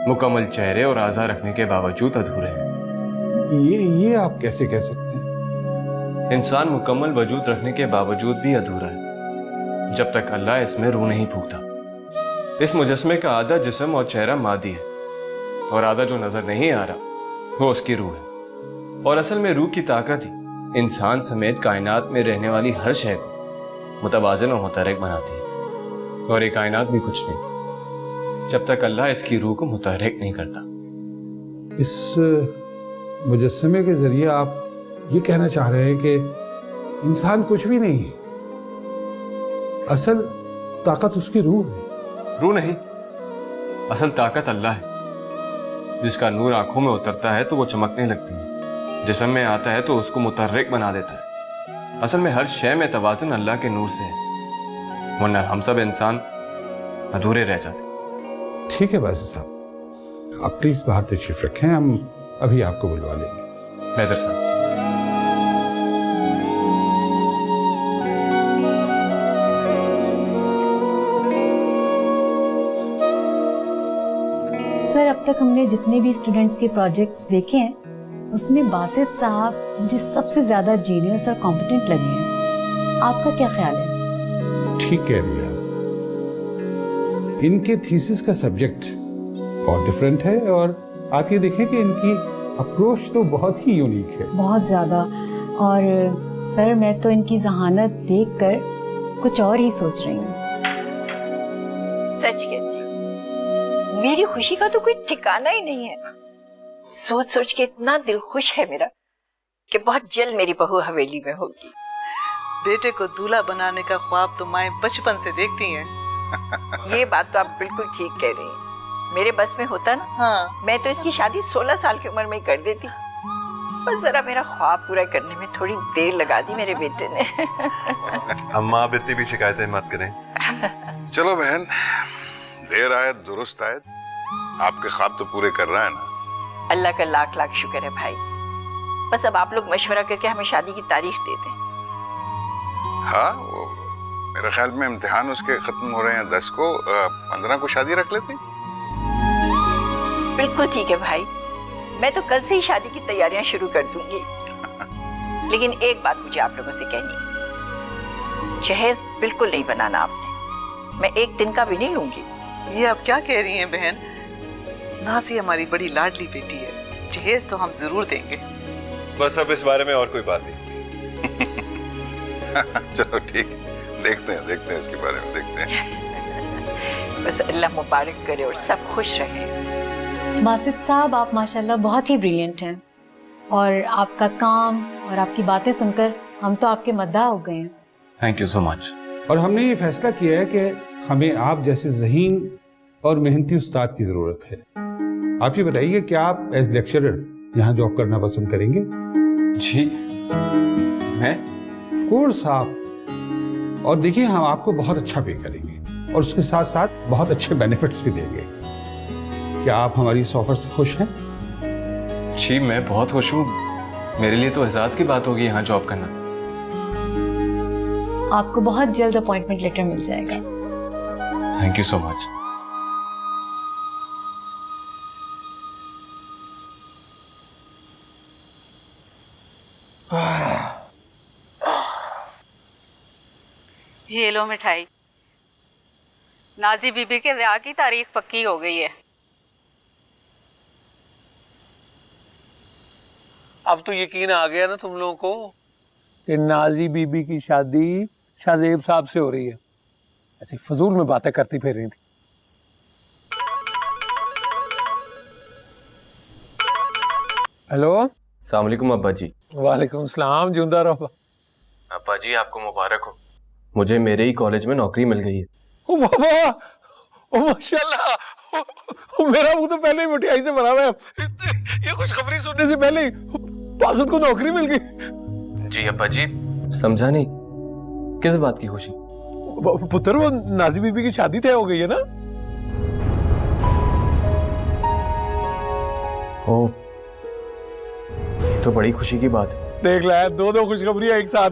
मुकम्मल चेहरे और आज़ा रखने के बावजूद अधूरे हैं। ये आप कैसे कह सकते हैं? इंसान मुकम्मल वजूद रखने के बावजूद भी अधूरा है जब तक अल्लाह इसमें रूह नहीं फूंकता। इस मुजस्मे का आधा जिस्म और चेहरा मादी है और आधा जो नजर नहीं आ रहा वो उसकी रूह है। और असल में रूह की ताकत ही इंसान समेत कायनात में रहने वाली हर शय को मुतवाज़िन और मुतहर्रिक बनाती है। और ये कायनात भी कुछ नहीं जब तक अल्लाह इसकी रूह को मुतहर्रिक नहीं करता। इस मुजस्समे के जरिए आप ये कहना चाह रहे हैं कि इंसान कुछ भी नहीं है, असल ताकत उसकी रूह है? रूह नहीं, असल ताकत अल्लाह है। जिसका नूर आंखों में उतरता है तो वो चमकने लगती है, जिस्म में आता है तो उसको मुतहर्रिक बना देता है। असल में हर शय में तवाज़ुन अल्लाह के नूर से है, वरना हम सब इंसान अधूरे रह जाते। ठीक है बाज़ी साहब, आप प्लीज बाहर तशरीफ रखें, हम अभी आपको बुलवा लेंगे। मेजर साहब। सर, अब तक हमने जितने भी स्टूडेंट्स के प्रोजेक्ट्स देखे हैं उसमें बासित साहब मुझे सबसे ज्यादा जीनियस और कॉम्पिटेंट लगे हैं। आपका क्या ख्याल है? ठीक कह रही है, इनके थीसिस का सब्जेक्ट बहुत डिफरेंट है और आप ये देखें कि इनकी अप्रोच तो बहुत ही यूनिक है। बहुत ज्यादा। और सर, मैं तो इनकी जहानत देखकर कुछ और ही सोच रही हूँ। सच कहती, मेरी खुशी का तो कोई ठिकाना ही नहीं है। सोच सोच के इतना दिल खुश है मेरा कि बहुत जल्द मेरी बहू हवेली में होगी। बेटे को दूल्हा बनाने का ख्वाब तो माएं बचपन से देखती हैं। ये बात तो आप बिल्कुल ठीक कह रही हैं। मेरे बस में होता ना, हाँ, मैं तो इसकी शादी 16 साल की उम्र में ही कर देती। बस जरा मेरा ख्वाब पूरा करने में थोड़ी देर लगा दी मेरे बेटे ने। अम्मा, आप इतनी भी शिकायतें मत करें। चलो बहन, देर आए दुरुस्त आए, आपके ख्वाब तो पूरे कर रहा है ना। अल्लाह का लाख लाख शुक्र है भाई। बस अब आप लोग मशवरा करके हमें शादी की तारीख दे दें। हाँ, वो मेरे ख्याल में इम्तिहान उसके खत्म हो रहे हैं 10 को, 15 को शादी रख लेते। बिल्कुल ठीक है भाई, मैं तो कल से ही शादी की तैयारियां शुरू कर दूंगी। लेकिन एक बात मुझे आप लोगों से कहनी, जहेज बिल्कुल नहीं बनाना आपने। मैं एक दिन का भी नहीं लूंगी। ये आप क्या कह रही हैं बहन? नासी हमारी बड़ी लाडली बेटी है, जहेज तो हम जरूर देंगे। बस अब इस बारे में और कोई बात नहीं। चलो ठीक, देखते हैं इसके बारे में देखते हैं। बस अल्लाह मुबारक करे और सब खुश रहे। बासित साहब, आप माशाल्लाह बहुत ही ब्रिलियंट हैं और आपका काम और आपकी बातें सुनकर हम तो आपके मद्दा हो गए हैं। Thank you so much. और हमने ये फैसला किया है कि हमें आप जैसे ज़हीन और मेहनती उस्ताद की जरूरत है। आप ये बताइए, क्या आप एज लेक्चरर यहाँ जॉब करना पसंद करेंगे? जी, मैं? कोर्स आप, और देखिए हम आपको बहुत अच्छा पे करेंगे और उसके साथ साथ बहुत अच्छे बेनिफिट्स भी देंगे। क्या आप हमारी इस ऑफर से खुश हैं? जी मैं बहुत खुश हूँ। मेरे लिए तो एहसास की बात होगी यहाँ जॉब करना। आपको बहुत जल्द अपॉइंटमेंट लेटर मिल जाएगा। Thank you so much. ये लो मिठाई। नाजी बीबी के ब्याह की तारीख पक्की हो गई है। अब तो यकीन आ गया ना तुम लोगों को कि नाजी बीबी की शादी शाहजेब साहब से हो रही है। ऐसी फजूल में बातें करती फिर रही थी। हेलो, अस्सलाम वालेकुम अब्बा जी। वालेकुम सलाम, जिंदा रहो। अब्बा जी आपको मुबारक हो, मुझे मेरे ही कॉलेज में नौकरी मिल गई है। ओ बाबा, ओ माशाल्लाह, मेरा मुंह तो पहले ही मिठाई से भरा हुआ है। ये खुशखबरी सुनने से पहले ही बासुत को नौकरी मिल गई। जी अब्बा जी, समझा नहीं, किस बात की खुशी? पुत्र, वो नाजी बीबी की शादी तय हो गई है ना? ओ, ये तो बड़ी खुशी की बात है। देख ला, दो खुशखबरियां एक साथ।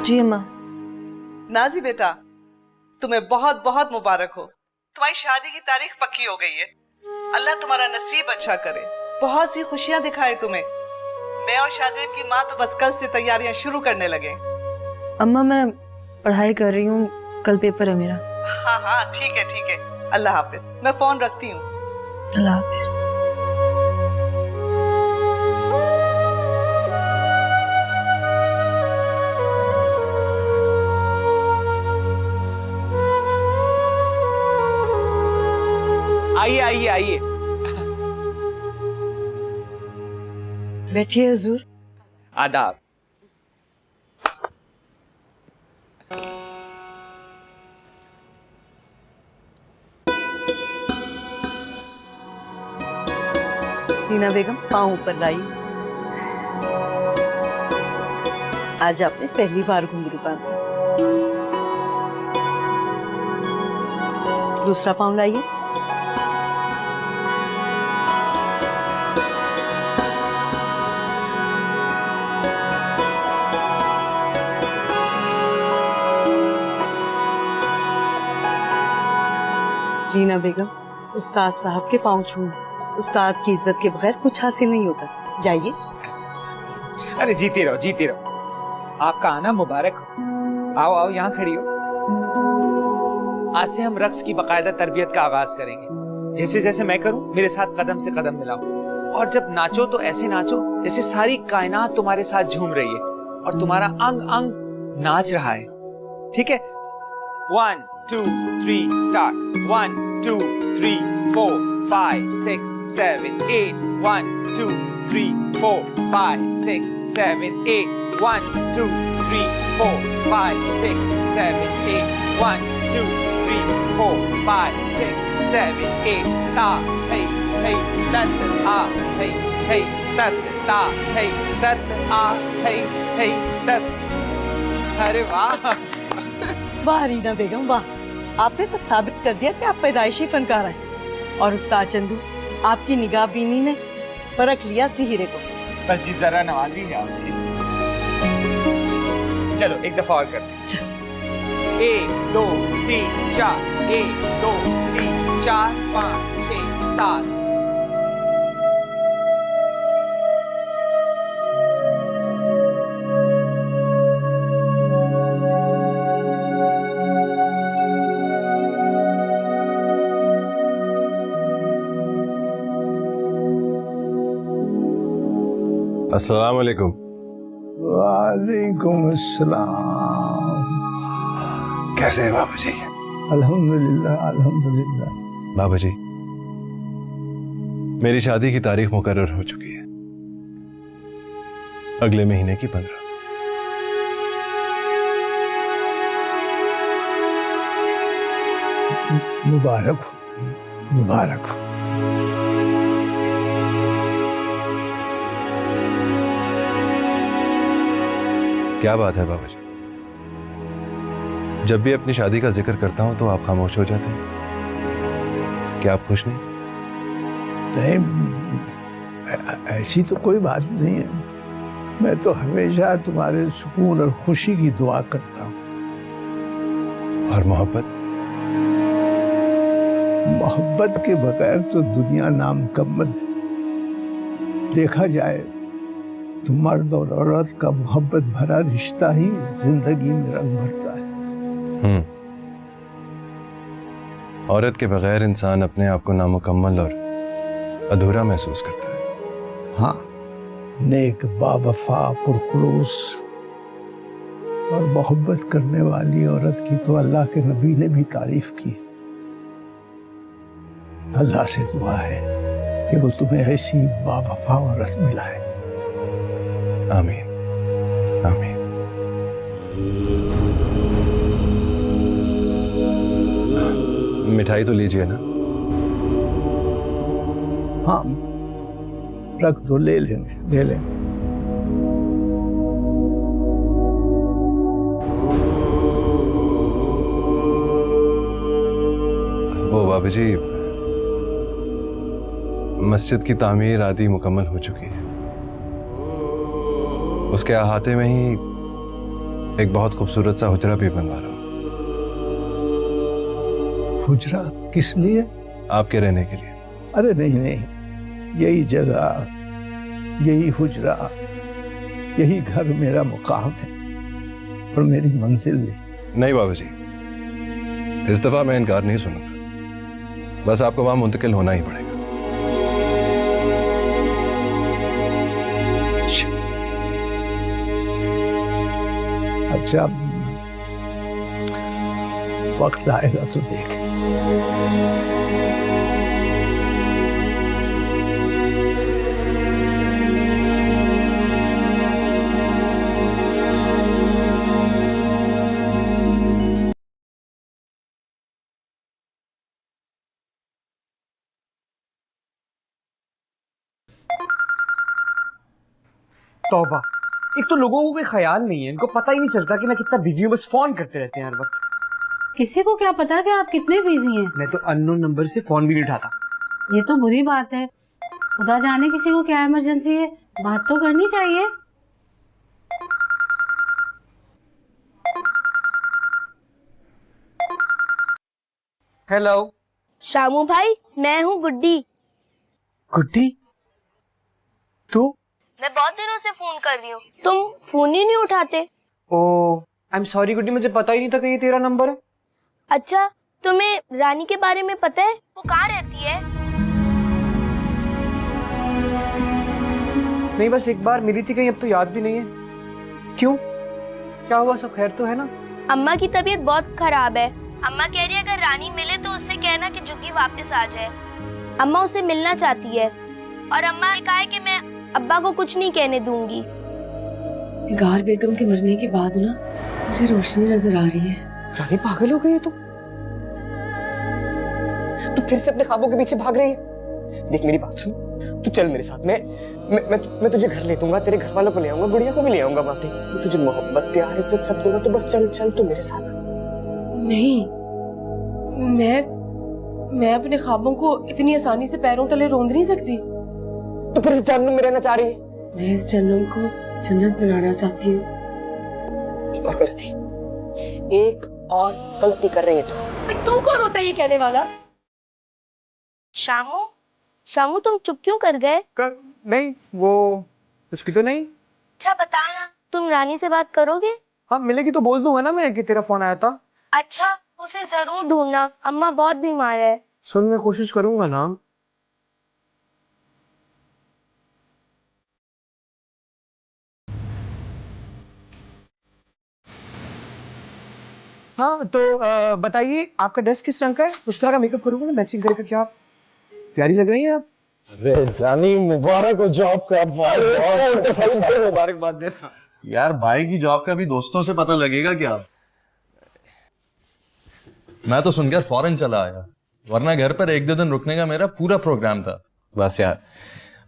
जी अम्मा। नाजी बेटा, तुम्हें बहुत बहुत मुबारक हो। तुम्हारी शादी की तारीख पक्की हो गई है। अल्लाह तुम्हारा नसीब अच्छा करे, बहुत सी खुशियां दिखाए तुम्हें। मैं और शाहजेब की माँ तो बस कल से तैयारियां शुरू करने लगे। अम्मा मैं पढ़ाई कर रही हूँ, कल पेपर है मेरा। हाँ हाँ ठीक है ठीक है, अल्लाह हाफिज। मैं फोन रखती हूँ। अल्लाह हाफिज। आइए आइए आइए, बैठिए हुजूर। आदाब। नीना बेगम, पाँव ऊपर लाइए। आज आपने पहली बार घुंघरू बांधा। दूसरा पाँव लाइए। रीना बेगम, उस्ताद साहब के पाँव छूए। उस्ताद की इज्जत के बगैर कुछ हासिल नहीं होता। जाइए। अरे जीते रहो जीते रहो, आपका आना मुबारक हो। आओ आओ, यहाँ खड़ी हो। आज से हम रक्स की बाकायदा तरबियत का आगाज करेंगे। जैसे जैसे मैं करूं, मेरे साथ कदम से कदम मिलाओ। और जब नाचो तो ऐसे नाचो जैसे सारी कायनात तुम्हारे साथ झूम रही है और तुम्हारा अंग अंग नाच रहा है, ठीक है? 1 2 3 start. 1 2 3 4 5 6 7 8 1 2 3 4 5 6 7 8 1 2 3 4 5 6 7 8 1 2 3 4 5 6 7 8 ta hey hey tat a hey hey tat ta hey tat a hey hey tat। अरे वाह वाह रीना बेगम वाह, आपने तो साबित कर दिया कि आप पैदाइशी फनकार हैं। और उस्ताद चंदू, आपकी निगाह बीनी ने परख लिया असली हीरे को। बस जी जरा नवाजी है आपकी। चलो एक दफा और करते हैं। 1 2 3 4 1 2 3 4 5 6 7। अस्सलाम वालेकुम। वालेकुम अस्सलाम। कैसे हैं बाबा जी? अल्हम्दुलिल्लाह अल्हम्दुलिल्लाह। बाबा जी, मेरी शादी की तारीख मुकर्रर हो चुकी है, अगले महीने की 15। मुबारक हो, मुबारक हो। क्या बात है बाबा जी, जब भी अपनी शादी का जिक्र करता हूं तो आप खामोश हो जाते हैं। क्या आप खुश नहीं? नहीं, ऐसी तो कोई बात नहीं है। मैं तो हमेशा तुम्हारे सुकून और खुशी की दुआ करता हूँ। और मोहब्बत? मोहब्बत के बगैर तो दुनिया नामुकम्मल है। देखा जाए तो मर्द और औरत का मोहब्बत भरा रिश्ता ही जिंदगी में रंग भरता है। औरत के बगैर इंसान अपने आप को नामुकम्मल और अधूरा महसूस करता है। हाँ, नेक, बावफा, पुरखुलूस और मोहब्बत करने वाली औरत की तो अल्लाह के नबी ने भी तारीफ की। अल्लाह से दुआ है कि वो तुम्हें ऐसी बावफा औरत मिलाए। आमीन आमीन। मिठाई तो लीजिए ना। हाँ, रख दो, ले लेंगे ले लेंगे। वो बाबा जी, मस्जिद की तामीर आदि मुकम्मल हो चुकी है। उसके अहाते में ही एक बहुत खूबसूरत सा हुजरा भी बनवा रहा हूँ। हुजरा किस लिए? आपके रहने के लिए। अरे नहीं नहीं, यही जगह, यही हुजरा, यही घर मेरा मुकाम है और मेरी मंजिल भी। नहीं बाबा जी, इस दफा मैं इनकार नहीं सुनूंगा। बस आपको वहां मुंतकिल होना ही पड़ेगा। अच्छा, वक्त आएगा तो देख। तौबा, एक तो लोगों को कोई ख्याल नहीं है, इनको पता ही नहीं चलता कि मैं कितना बिजी हूँ, बस फोन करते रहते हैं हर वक्त। किसी को क्या पता कि आप कितने बिजी हैं? मैं तो अननोन नंबर से फोन भी नहीं उठाता। ये तो बुरी बात है। खुदा जाने किसी को क्या इमरजेंसी है, बात तो करनी चाहिए। हेलो शामू भाई, मैं हूँ गुड्डी। गुड्डी, तू? मैं बहुत दिनों से फोन कर रही हूँ, तुम फोन ही नहीं उठाते। ओह, आई एम सॉरी गुड्डी, मुझे पता ही नहीं था कि ये तेरा नंबर है। अच्छा, तुम्हें रानी के बारे में पता है? वो कहाँ रहती है? नहीं, बस एक बार मिली थी कहीं, अब तो याद भी नहीं है। क्यों? क्या हुआ, सब खैर तो है ना? अम्मा की तबीयत बहुत खराब है। अम्मा कह रही है अगर रानी मिले तो उससे कहना कि जुग्गी वापस आ जाए। अम्मा उससे मिलना चाहती है और अम्मा ने कहा है कि मैं अब्बा को कुछ नहीं कहने दूंगी। निगार बेगम के मरने के बाद ना मुझे रोशनी नजर आ रही है। रानी पागल हो गई है तू फिर से अपने ख्वाबों के पीछे भाग रही है। देख मेरी बात सुन, तू चल मेरे साथ। मैं तुझे घर ले दूंगा, तेरे घर वालों को ले आऊंगा, गुड़िया को भी ले आऊंगा वहां पे। मैं तुझे मोहब्बत प्यार इज्जत सब दूंगा, तो बस चल चल तू मेरे साथ। नहीं, मैं अपने ख्वाबों को इतनी आसानी से पैरों तले रोंद नहीं सकती। तो फिर इस जहन्नुम में रहना चाह रही है? मैं इस जन्नम को जन्नत बनाना चाहती हूँ। और गलती, एक और गलती कर रही है तू कौन होता है ये कहने वाला? शामू, शामू तुम चुप क्यों कर गए? नहीं, वो कुछ भी तो नहीं। अच्छा बताना, तुम रानी से बात करोगे? हाँ, मिलेगी तो बोल दूंगा ना मैं कि तेरा फोन आया था। अच्छा, उसे जरूर ढूंढना, अम्मा बहुत बीमार है। सुन, मैं कोशिश करूंगा ना। हाँ तो बताइए आपका ड्रेस किस रंग का है? उस तरह का मेकअप करूंगा ना, मैचिंग करके। क्या प्यारी लग रही है आप। अरे जानी, मुबारक हो जॉब का। मुबारकबाद देना यार। भाई की जॉब का भी दोस्तों से पता लगेगा क्या? मैं तो सुनकर फौरन चला आया, वरना घर पर एक दो दिन रुकने का मेरा पूरा प्रोग्राम था। बस यार,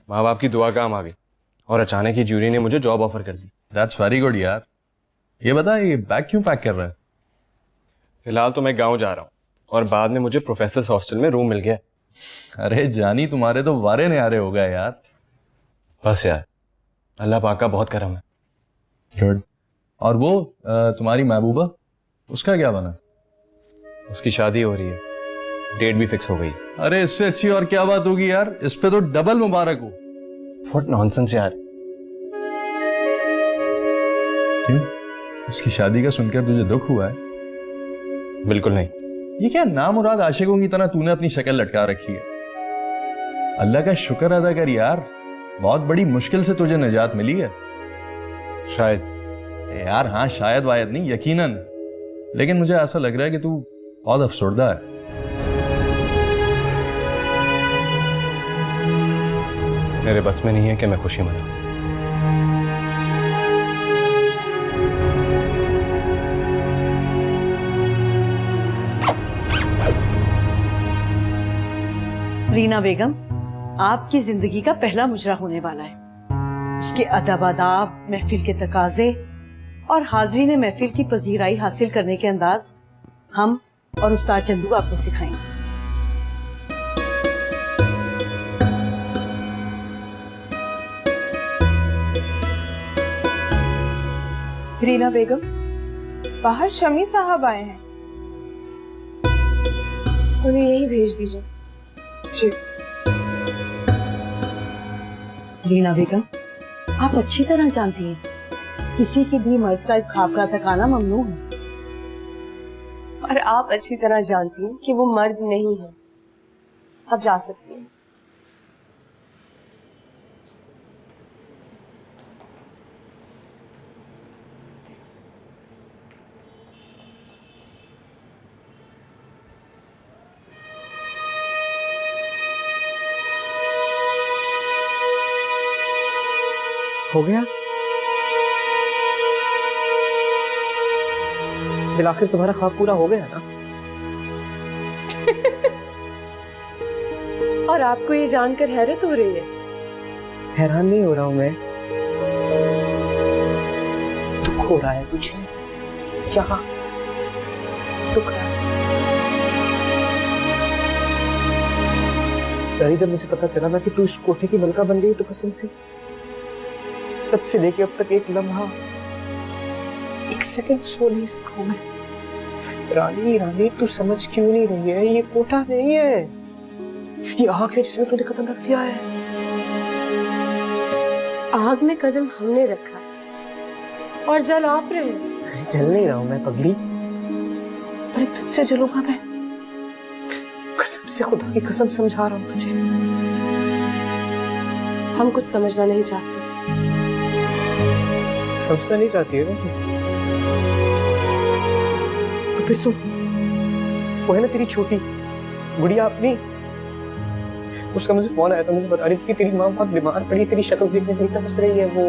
माँ बाप की दुआ काम आ गई और अचानक ही जूरी ने मुझे जॉब ऑफर कर दी। दैट्स वेरी गुड यार। ये बता, ये बैग क्यों पैक कर रहा है? फिलहाल तो मैं गांव जा रहा हूँ और बाद में मुझे प्रोफेसर्स हॉस्टल में रूम मिल गया। अरे जानी, तुम्हारे तो वारे न्यारे हो गए यार। बस यार, अल्लाह पाक का बहुत करम है। गुड। और वो तुम्हारी महबूबा, उसका क्या बना? उसकी शादी हो रही है, डेट भी फिक्स हो गई। अरे इससे अच्छी और क्या बात होगी यार, इस पे तो डबल मुबारक हो। व्हाट नॉनसेंस यार। क्यों, उसकी शादी का सुनकर तुझे दुख हुआ है? बिल्कुल नहीं। ये क्या नामुराद आशिकों की तरह तूने अपनी शक्ल लटका रखी है? अल्लाह का शुक्र अदा कर यार, बहुत बड़ी मुश्किल से तुझे निजात मिली है। शायद यार, हाँ शायद वायद नहीं, यकीनन। लेकिन मुझे ऐसा लग रहा है कि तू बहुत अफसरदा है। मेरे बस में नहीं है कि मैं खुशी मनाऊं। रीना बेगम आपकी जिंदगी का पहला मुजरा होने वाला है। उसके अदब आदाब, महफिल के तकाजे और हाजरीन महफिल की पजीराई हासिल करने के अंदाज हम और उस्ताद चंदू आपको सिखाएंगे। रीना बेगम, बाहर शमी साहब आए हैं, उन्हें यही भेज दीजिए। जी। रीना बेगम, आप अच्छी तरह जानती हैं किसी की भी मर्द का इस ख्वाब का तकाना ममनू है। और आप अच्छी तरह जानती हैं कि वो मर्द नहीं है। आप जा सकती हैं। हो गया? आखिर तुम्हारा ख्वाब पूरा हो गया ना? और आपको ये जानकर हैरत हो रही है? हैरान नहीं हो रहा हूं मैं, दुख हो रहा है मुझे। क्या दुख है? रानी, जब मुझे पता चला ना कि तू इस कोठे की मलका बन गई, तो कसम से तब से लेके अब तक एक लम्हा, एक सेकंड सो नहीं सका हूं मैं। रानी रानी, तू समझ क्यों नहीं रही है? ये कोठा नहीं है, ये आग है जिसमें तूने कदम रख दिया है। आग में कदम हमने रखा और जल आप रहे। अरे जल नहीं रहा हूं मैं पगली, अरे तुझसे जलूंगा मैं, कसम से, खुदा की कसम समझा रहा हूं तुझे। हम कुछ समझना नहीं चाहते। समझना नहीं चाहती है ना तू? तो फिर सुन, वो है ना तेरी छोटी गुड़िया अपनी, उसका मुझे फोन आया था, मुझे बता रही थी कि तेरी माँ बहुत बीमार पड़ी, तेरी शक्ल देखने के लिए तरस रही है वो।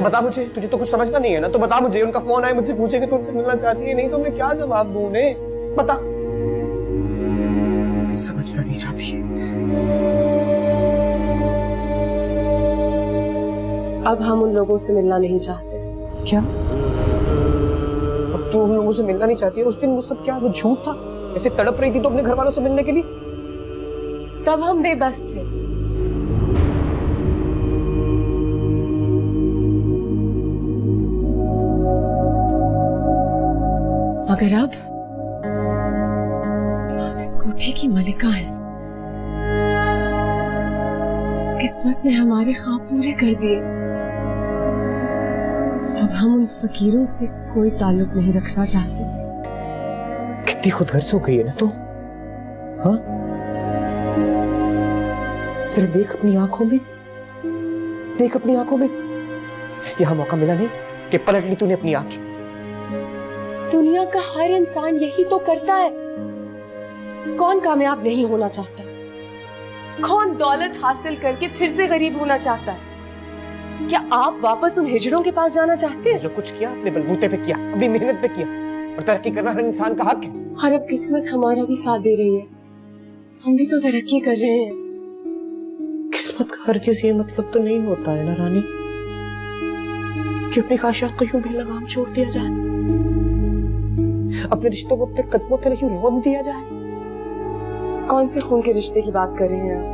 बता मुझे, तुझे तो कुछ समझना नहीं है ना, तो बता मुझे। उनका फोन आया, मुझसे पूछे कि तू उनसे मिलना चाहती है, नहीं तो मैं क्या जवाब दूं उन्हें, बता। कुछ समझना नहीं चाहती है। अब हम उन लोगों से मिलना नहीं चाहते। क्या? अब तू उन लोगों से मिलना नहीं चाहती है? उस दिन वो सब क्या, वो झूठ था? ऐसे तड़प रही थी तो अपने घर वालों से मिलने के लिए? तब हम बेबस थे। मगर अब इस कोठे की मलिका है। किस्मत ने हमारे ख्वाब पूरे कर दिए। अब हम उन फकीरों से कोई ताल्लुक नहीं रखना चाहते। कितनी खुदगर्ज हो गई है ना तू, हाँ? जरा देख अपनी आंखों में, देख अपनी आंखों में। यहां मौका मिला नहीं कि पलट ली तूने अपनी आंखें। दुनिया का हर इंसान यही तो करता है। कौन कामयाब नहीं होना चाहता? कौन दौलत हासिल करके फिर से गरीब होना चाहता है? क्या आप वापस उन हिजड़ों के पास जाना चाहते हैं? जो कुछ किया अपने बलबूते पे किया, अपनी मेहनत पे किया, और तरक्की करना हर इंसान का हक है। और अब किस्मत हमारा भी साथ दे रही है, हम भी तो तरक्की कर रहे हैं। किस्मत का हरगिज़ ये मतलब तो नहीं होता है ना रानी कि अपनी ख्वाहिशात को यूं बेलगाम छोड़ दिया जाए, अपने रिश्तों को अपने कदमों तले यूं रोक दिया जाए। कौन से खून के रिश्ते की बात कर रहे हैं आप?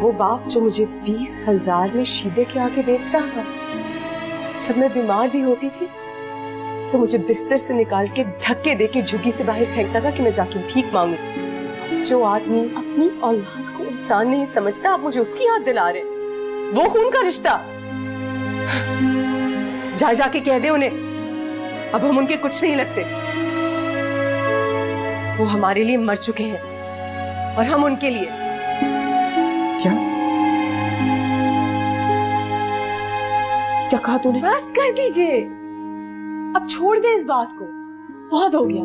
वो बाप जो मुझे 20,000 में शीदे के आगे बेच रहा था, जब मैं बीमार भी होती थी तो मुझे बिस्तर से निकाल के धक्के देके झुग्गी से बाहर फेंकता था कि मैं जाके भीख मांगू। जो आदमी अपनी औलाद को इंसान नहीं समझता, आप मुझे उसकी याद दिला रहे। वो खून का रिश्ता, जा जाके कह दे उन्हें अब हम उनके कुछ नहीं लगते। वो हमारे लिए मर चुके हैं और हम उनके लिए। क्या क्या कहा तूने? बस कर दीजिए, अब छोड़ दे इस बात को, बहुत हो गया।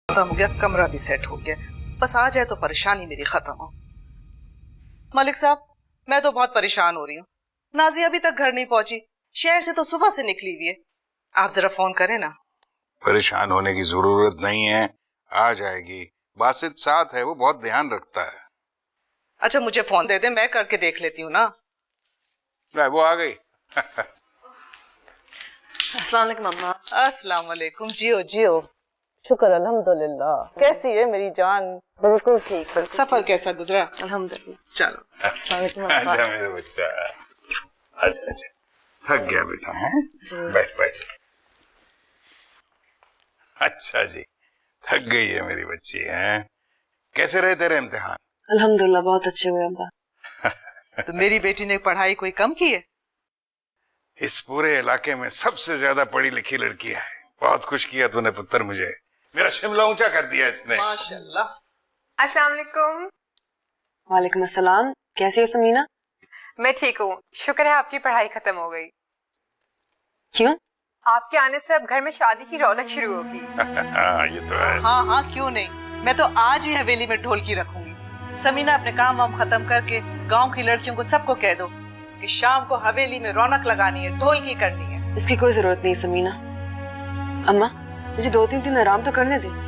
खत्म हो गया, कमरा भी सेट हो गया, बस आ जाए तो परेशानी मेरी खत्म हो। मलिक साहब, मैं तो बहुत परेशान हो रही हूँ। नाज़ी अभी तक घर नहीं पहुंची, शहर से तो सुबह से निकली हुई है। आप जरा फोन करें ना। परेशान होने की जरूरत नहीं है, आ जाएगी। बासित साथ है, वो बहुत ध्यान रखता है। अच्छा मुझे फोन दे दे, मैं करके देख लेती हूँ ना। वो आ गई। अस्सलाम वालेकुम अम्मा। अस्सलाम वालेकुम। जियो जियो। शुक्र अल्हम्दुलिल्लाह। कैसी है मेरी जान? बिल्कुल ठीक। सफर कैसा गुजरा? अल्हम्दुलिल्लाह। चलो। अस्सलाम वालेकुम अम्मा। आजा मेरा बच्चा, आजा आजा। थक गया बेटा? हैं? बैठ बैठ। अच्छा जी, थक गई है मेरी बच्ची, हैं? कैसे रहे तेरे इम्तिहान? अल्हम्दुलिल्लाह बहुत अच्छे हुए अब्बा। तो मेरी बेटी ने पढ़ाई कोई कम की है? इस पूरे इलाके में सबसे ज्यादा पढ़ी लिखी लड़की है। बहुत खुश किया तूने पुत्र मुझे, मेरा शिमला ऊंचा कर दिया इसने। माशाल्लाह। अस्सलाम वालेकुम। वालेकुम अस्सलाम। कैसी हो समीना? मैं ठीक हूँ, शुक्र है आपकी पढ़ाई खत्म हो गई। क्यों? आपके आने से अब घर में शादी की रौनक शुरू होगी। ये तो है। हाँ हाँ, क्यों नहीं, मैं तो आज ही हवेली में ढोलकी रखूंगी। समीना, अपने काम वाम खत्म करके गांव की लड़कियों को सबको कह दो कि शाम को हवेली में रौनक लगानी है, ढोलकी करनी है। इसकी कोई जरूरत नहीं समीना। अम्मा, मुझे 2-3 दिन आराम तो करने दे।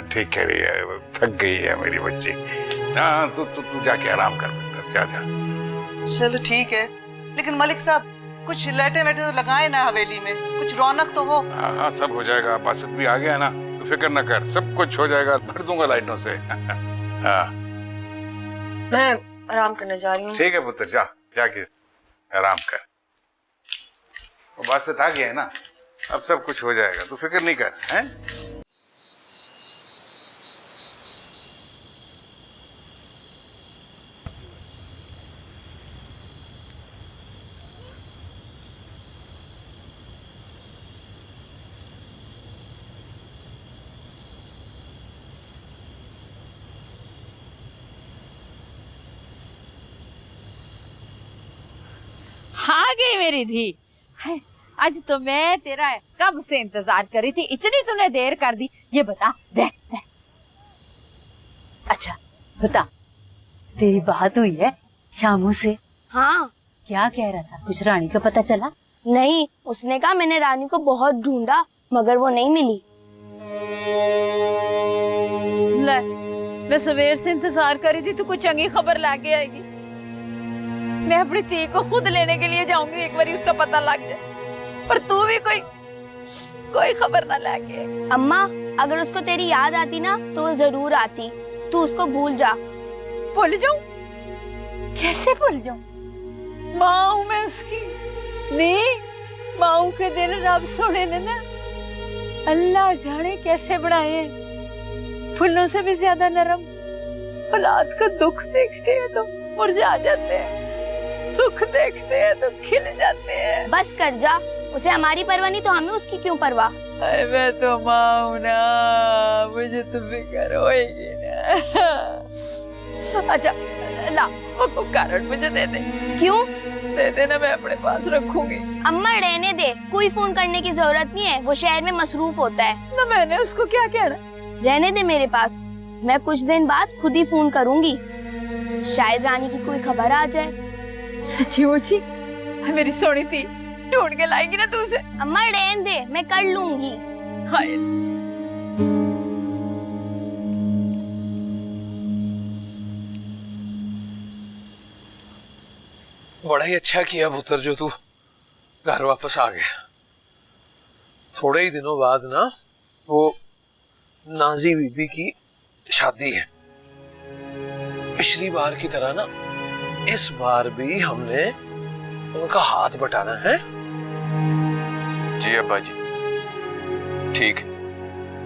ठीक कह रही है, थक गई है मेरी बच्ची। हाँ, तू जाके आराम कर पुत्र, जा। चलो ठीक है, लेकिन मलिक साहब कुछ लाइटें वाइटें तो लगाए ना हवेली में, कुछ रौनक तो हो। हाँ, सब हो जाएगा। बासित भी आ गया ना, तो फिक्र न कर, सब कुछ हो जाएगा, भर दूंगा लाइटों से। हाँ, मैं आराम करने जा रही हूँ। ठीक है पुत्र, जाके आराम कर। वो बासित आ गया है ना, अब सब कुछ हो जाएगा, तू फिक्र नहीं कर, हैं? आ गई मेरी धी। आज तो मैं तेरा कब से इंतजार कर रही थी, इतनी तूने देर कर दी। ये बता, बैठ। अच्छा बता, तेरी बात हुई है शामू से? हाँ। क्या कह रहा था, कुछ रानी का पता चला? नहीं, उसने कहा मैंने रानी को बहुत ढूंढा मगर वो नहीं मिली। ले, मैं सवेर से इंतजार कर रही थी, तू कुछ चंगी खबर लाके आएगी। मैं अपनी धी को खुद लेने के लिए जाऊंगी, एक बार उसका पता लग जाए, पर तू भी कोई खबर ना लाके। अम्मा, अगर उसको तेरी याद आती ना तो वो जरूर आती। तू उसको भूल जा। भूल जाऊं? कैसे भूल जाऊं? माँ हूं मैं उसकी। नहीं, माँ के दिल रब सोने ने ना अल्लाह जाने कैसे बनाए, फूलों से भी ज्यादा नरम। औलाद का दुख देखते हैं तो मुरझा जाते हैं, सुख देखते हैं तो खिल जाते हैं। बस कर जा, उसे हमारी परवाह नहीं तो हमें उसकी क्यों परवाह? मैं तो माँ हूं ना, मुझे तो फिक्र होएगी ना। अच्छा ला, वो कारण मुझे दे दे। क्यों? दे देना, मैं अपने पास रखूंगी। अम्मा रहने दे, कोई फोन करने की जरूरत नहीं है, वो शहर में मसरूफ होता है ना। मैंने उसको क्या कहना? रहने दे मेरे पास, मैं कुछ दिन बाद खुद ही फोन करूंगी, शायद रानी की कोई खबर आ जाए। सच्ची मुची मेरी सोनी थी, ढूंढ के लाएगी ना तू उसे? अम्मा रहने दे, मैं कर लूंगी। हाय, बड़ा ही अच्छा किया पुत्र जो तू घर वापस आ गया। थोड़े ही दिनों बाद ना वो नाजी बीबी की शादी है। पिछली बार की तरह ना इस बार भी हमने उनका हाथ बटाना है। जी अब्बा जी, ठीक है।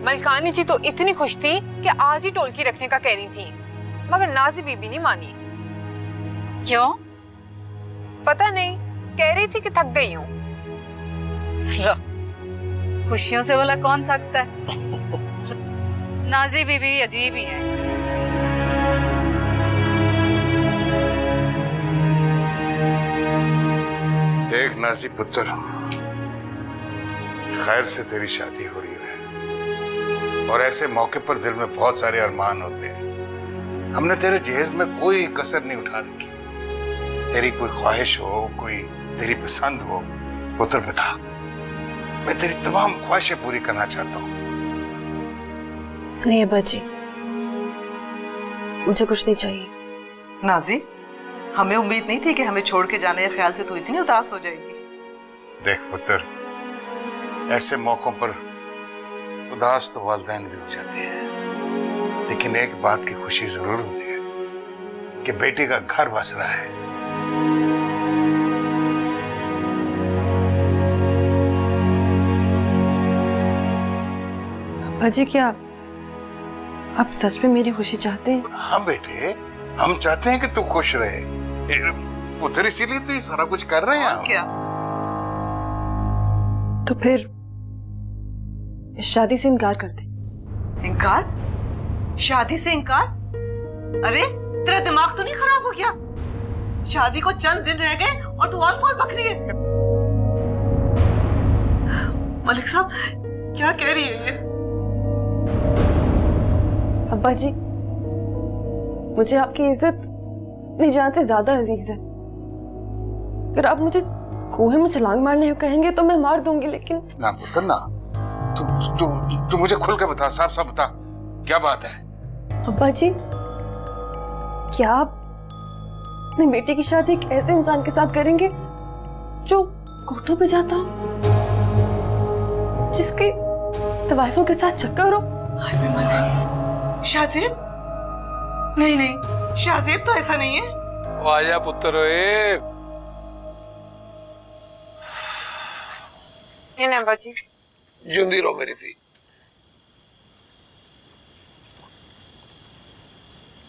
मलकानी जी तो इतनी खुश थी कि आज ही ढोलकी रखने का कह रही थी, मगर नाजी बीबी नहीं मानी। क्यों? पता नहीं, कह रही थी कि थक गई हूँ। खुशियों से वाला कौन थकता है? नाजी बीबी अजीब ही है। देख नाजी पुत्र, खैर से तेरी शादी हो रही है और ऐसे मौके पर दिल में बहुत सारे अरमान होते हैं। हमने तेरे जहेज में कोई कसर नहीं उठा रखी। तेरी कोई ख्वाहिश हो, कोई तेरी पसंद हो, पुत्र बता, मैं तेरी तमाम ख्वाहिशें पूरी करना चाहता हूँ। नहीं अब्बा जी, मुझे कुछ नहीं चाहिए। नाजी, हमें उम्मीद नहीं थी कि हमें छोड़ के जाने के ख्याल से तू इतनी उदास हो जाएगी। देख पुत्र, ऐसे मौकों पर उदास तो वालिदैन भी हो जाते हैं, लेकिन एक बात की खुशी जरूर होती है कि बेटी का घर बस रहा है। अब्बा जी, क्या आप सच में मेरी खुशी चाहते हैं? हाँ बेटे, हम चाहते हैं कि तू खुश रहे पुत्र, इसीलिए तो ये सारा कुछ कर रहे हैं हम। क्या? तो फिर इस शादी से इनकार कर दे। इनकार? शादी से इनकार? अरे तेरा दिमाग तो नहीं खराब हो गया? शादी को चंद दिन रह गए और तू और फॉल बक रही है। मलिक साहब क्या कह रही है ये? अब्बा जी, मुझे आपकी इज्जत अपनी जान से ज्यादा अजीज है। अगर आप मुझे कुएं में छलांग मारने को कहेंगे तो मैं मार दूंगी, लेकिन ना पुत्र ना, तू मुझे खुल के बता, साफ साफ बता, क्या बात है? अब्बा जी, क्या आप अपनी बेटी की शादी एक ऐसे इंसान के साथ करेंगे जो कोठों पे जाता हो, जिसके तवाइफों के साथ चक्कर हो? शाहजेब? नहीं नहीं, शाहजेब तो ऐसा नहीं है। आजा पुत्र ओए। ये ना बाजी, जिंदी रहो मेरी थी।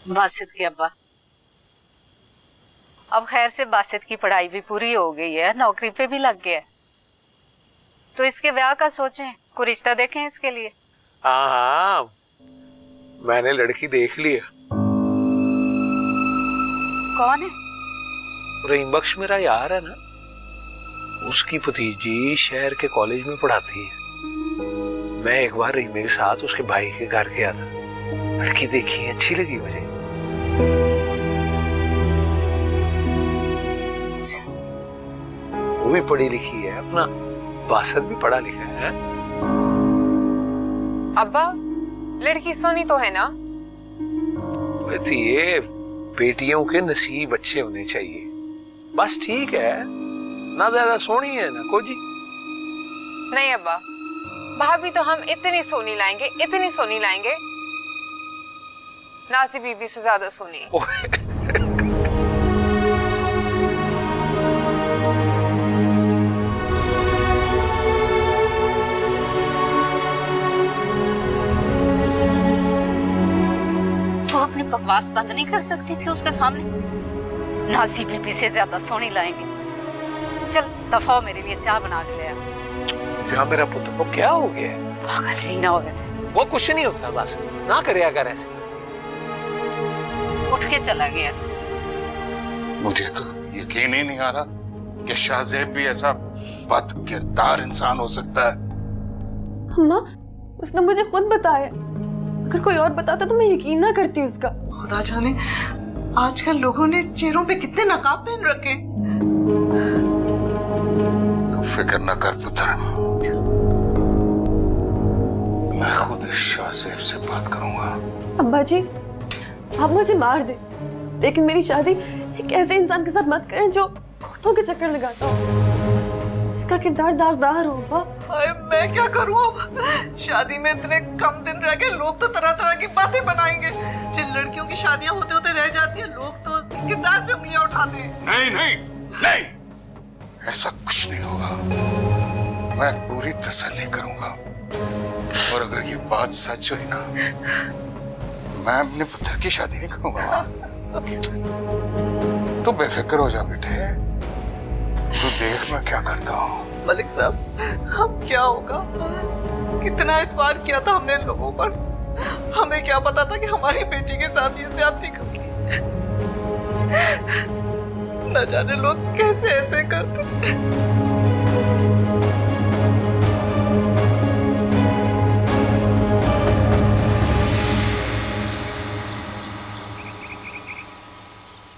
बासित के अब्बा, अब खैर से बासित की पढ़ाई भी पूरी हो गई है, नौकरी पे भी लग गया है, तो इसके ब्याह का सोचें, कोई रिश्ता देखें इसके लिए। हाँ हाँ, मैंने लड़की देख ली है। कौन है? रहीम बख्श मेरा यार है ना, उसकी भतीजी शहर के कॉलेज में पढ़ाती है। मैं एक बार रहीम के साथ उसके भाई के घर गया था, लड़की देखी, अच्छी लगी मुझे। वो भी पढ़ी लिखी है, अपना बासत भी पढ़ा लिखा है। अब्बा, लड़की सोनी तो है ना? ये बेटियों के नसीब अच्छे होने चाहिए, बस ठीक है, ना ज्यादा सोनी है ना कोजी। नहीं अब्बा, भाभी तो हम इतनी सोनी लाएंगे, इतनी सोनी लाएंगे, नाजी बीबी से ज्यादा सोनी। तू अपनी बकवास बंद नहीं कर सकती थी उसके सामने? नाजी बीबी से ज्यादा सोनी लाएंगे। चल दफा हो, मेरे लिए चाय बना के ले आ। क्या मेरा पुत्र को क्या हो गया? पागल जी ना हो गए थे। वो कुछ नहीं होता, बस ना करे अगर ऐसे। उठ के चला गया। मुझे तो यकीन ही नहीं आ रहा कि शाहजेब भी ऐसा बद किरदार इंसान हो सकता है। अम्मा, उसने मुझे खुद बताया, अगर कोई और बताता तो मैं यकीन ना करती उसका। खुदा जाने आजकल लोगों ने चेहरों पे कितने नकाब पहन रखे। तो फिक्र न कर पुत्र, मैं खुद शाहजेब से बात करूंगा। अब्बा जी, आप मुझे मार दे, लेकिन मेरी शादी एक ऐसे इंसान के साथ मत करें जो कोठों के चक्कर लगाता हो, जिसका किरदार दागदार हो। हाय, मैं क्या करूं अब? शादी में इतने कम दिन रह गए, लोग तो तरह तरह की बातें बनाएंगे। जिन लड़कियों की शादियां होते होते रह जाती है, लोग तो उसके किरदार पे उंगलियां उठाते हैं। नहीं नहीं नहीं, ऐसा कुछ नहीं होगा, मैं पूरी तसल्ली करूंगा, और अगर ये बात सच हुई ना, मैं अपने पुत्र की शादी नहीं करूंगा। तू बेफिक्र हो जा बेटे, तू देख मैं क्या करता हूँ। मलिक साहब, अब क्या होगा? कितना एतबार किया था हमने लोगों पर, हमें क्या पता था कि हमारी बेटी के साथ ये ज्यादती होगी। न जाने लोग कैसे ऐसे करते।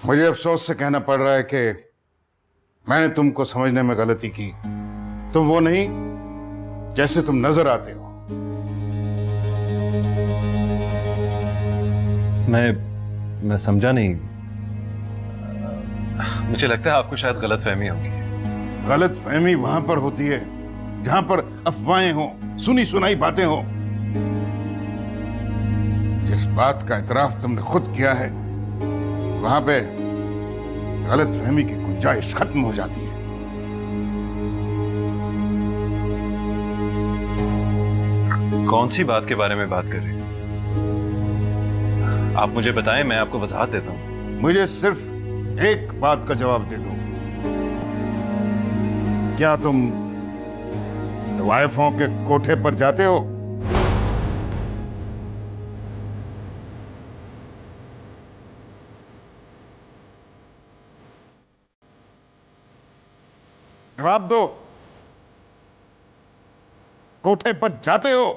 मुझे अफसोस से कहना पड़ रहा है कि मैंने तुमको समझने में गलती की। तुम वो नहीं जैसे तुम नजर आते हो। मैं समझा नहीं। मुझे लगता है आपको शायद गलतफहमी होगी। गलतफहमी वहां पर होती है जहां पर अफवाहें हो, सुनी सुनाई बातें हो। जिस बात का इतराफ तुमने खुद किया है, वहां पे गलतफहमी की गुंजाइश खत्म हो जाती है। कौन सी बात के बारे में बात कर रहे हैं? आप मुझे बताएं, मैं आपको वजाहत देता हूं। मुझे सिर्फ एक बात का जवाब दे दो, क्या तुम तवाइफों के कोठे पर जाते हो? जवाब दो। कोठे पर जाते हो